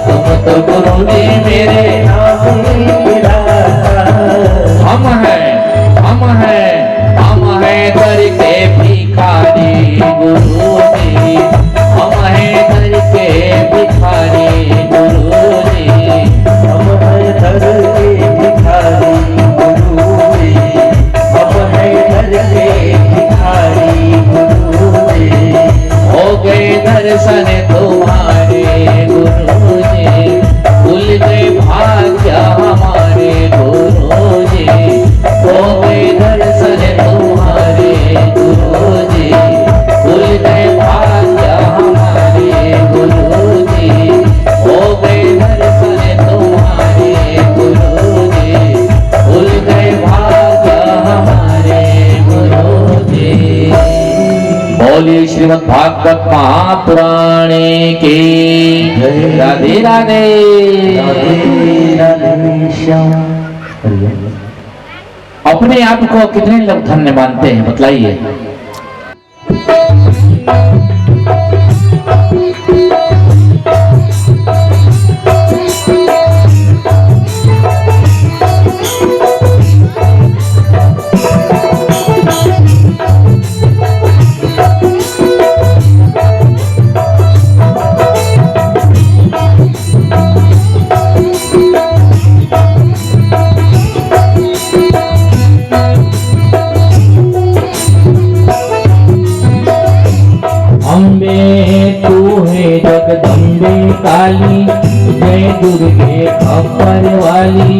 तुम तो गुरुजी मेरे नाम है दाता। हम हैं दर के भिखारी गुरुजी, हम हैं दर के भिखारी गुरुजी। हम हैं दर के भिखारी गुरुजी, हम हैं दर के भिखारी गुरुजी। हो गए दर्शन तुम्हारे गुरुजी, खुल गए भाग्य हमारे गुरुजी। हो गए दर्शन तुम्हारे गुरुजी, खुल गए भाग्य हमारे गुरुजी। हो गए दर्शन तुम्हारे गुरुजी, खुल गए भाग्य हमारे भागवत महापुराणे की राधे राधे। राधे राधे श्याम। अपने आप को कितने लोग धन्य मानते हैं बतलाइए। जगदम्बे काली जय दुर्गे खप्पर वाली,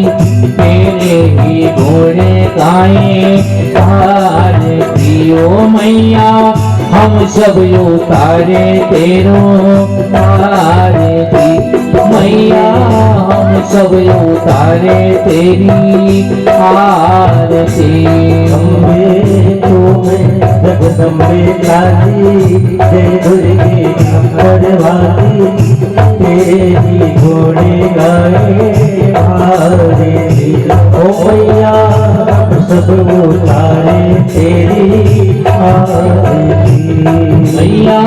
तेरे ही घोड़े गाए भारती ओ मैया, हम सब उतारे तेरो आरती मैया, हम सब उतारे तेरी आरती। अम्बे तुम्हें जगदम्बे काली जय दुर्गे खप्पर वाली, तेरी घोड़े गाए भारती ओ मैया, हम सब उतारे तेरी आरती मैया,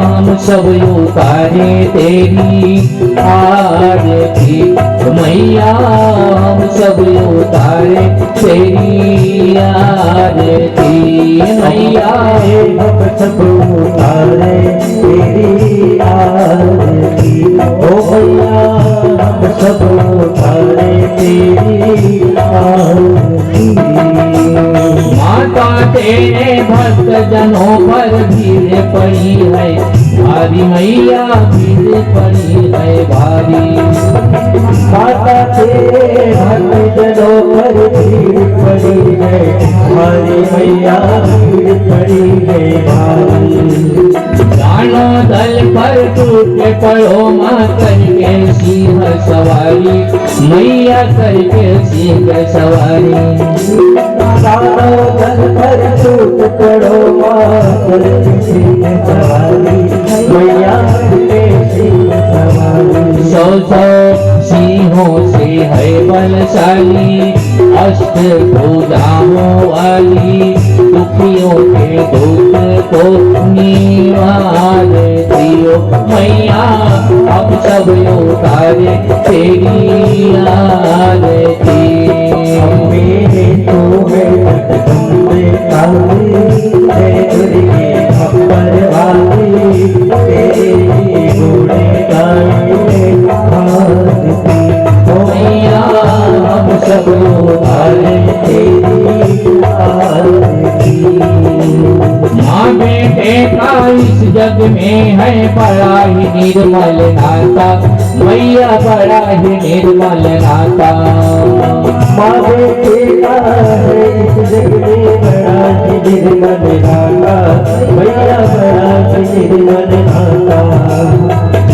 हम सब उतारे तेरी आरती मैया, हम सब उतारे तेरी आरती मैया, हम सब उतारे तेरी आरती ओ मैया, हम सब उतारे तेरी आरती। माता तेरे भक्त जनों पर भीड़ पड़ी है भारी मैया, भीड़ पड़ी है भारी। माता तेरे भक्त जनों पर भीड़ पड़ी है भारी मैया, भीड़ पड़ी है भारी। जानो दल पर टूट पड़ो माँ करके सिंह सवारी मैया, करके सिंह सवारी। जानो दल पर टूट पड़ो माँ करके सिंह सवारी मैया, करके सिंह सवारी। सौ सिंहों से है बलशाली, अष्ट भुजाओं वाली, दुखियों के दुख को निवारती ओ मैया, अब सब उतारे तेरी आरती। अम्बे तुम्हें जगदम्बे काली जय दुर्गे खप्पर वाली, तेरी घोड़े गाए भारती ओ मैया, हम सब उतारे तेरी आरती। माँ बेटे का इस जग में है बड़ा ही निर्मल नाता मैया, बड़ा ही निर्मल नाता। माँ बेटे का है इस जग में बड़ा ही निर्मल नाता मैया, बड़ा ही निर्मल नाता।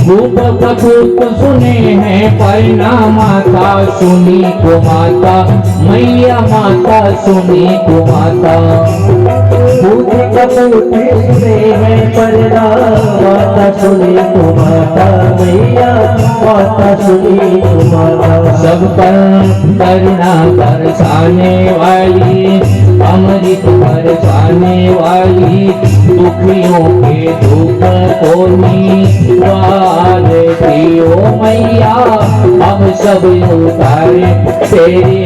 रूप कपूत सुने हैं परना माता, सुनी को माता मैया, माता सुनी को माता। भूत कपूत सुने हैं परना माता, सुनी को माता मैया, माता सुनी को माता। सब पर करुणा बरसाने वाली, अमृत बरसाने वाली, दुखियों के दुख को निवारती ओ मैया, हम सब उतारे तेरे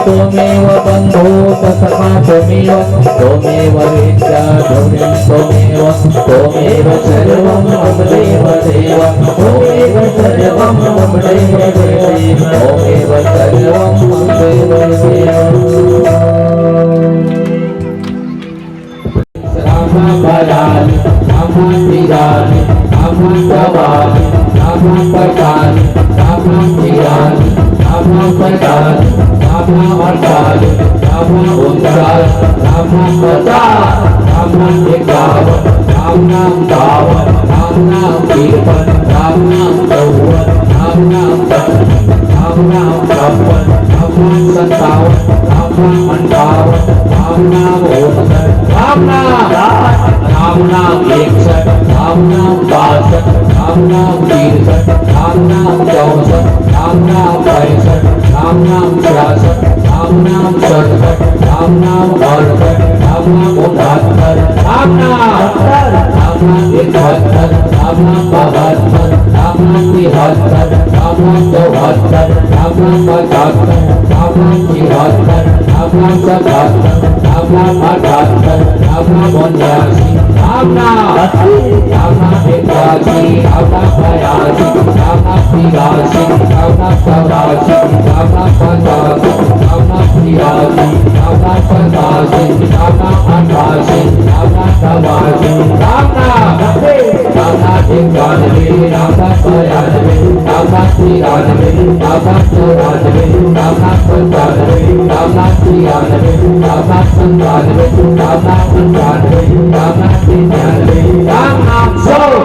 त्वमेव बन्धो सखा त्वमेव, त्वमेव विद्या त्वमेव, त्वमेव सर्वं मम देव देव, त्वमेव सर्वं मम देव देव, त्वमेव सर्वं मम देव देव। रामापराधि रामाधिराधि रामाप्रभाधि रामापदाधि रामाधिराधि रामापदाधि नाम 48, नाम नाम 49, नाम नाम 50, नाम नाम 51, नाम नाम 52, नाम नाम 53, नाम नाम 54, नाम नाम 55, नाम नाम 56, नाम नाम 57, नाम नाम 58, नाम नाम 59, नाम नाम 61, नाम नाम 62, नाम नाम 63, नाम नाम 64, नाम नाम 65, नाम नाम 66, नाम नाम 67, नाम नाम 68, नाम नाम 69, नाम नाम 71, नाम नाम 72, नाम नाम 73, नाम नाम 74, नाम नाम 75, नाम नाम 76, नाम नाम 77, नाम नाम 78, नाम नाम 79, नाम नाम 81, नाम नाम 82, नाम नाम 83, नाम नाम 84, नाम नाम 84, नाम नाम 85, नाम नाम 86, नाम नाम 87, नाम नाम 88, नाम नाम 89, नाम नाम 91, नाम नाम 92, नाम नाम 93, नाम नाम 94, नाम नाम 95, नाम नाम 97, नाम नाम 96, नाम नाम 97, नाम नाम 98, नाम नाम 99, नाम नाम 100।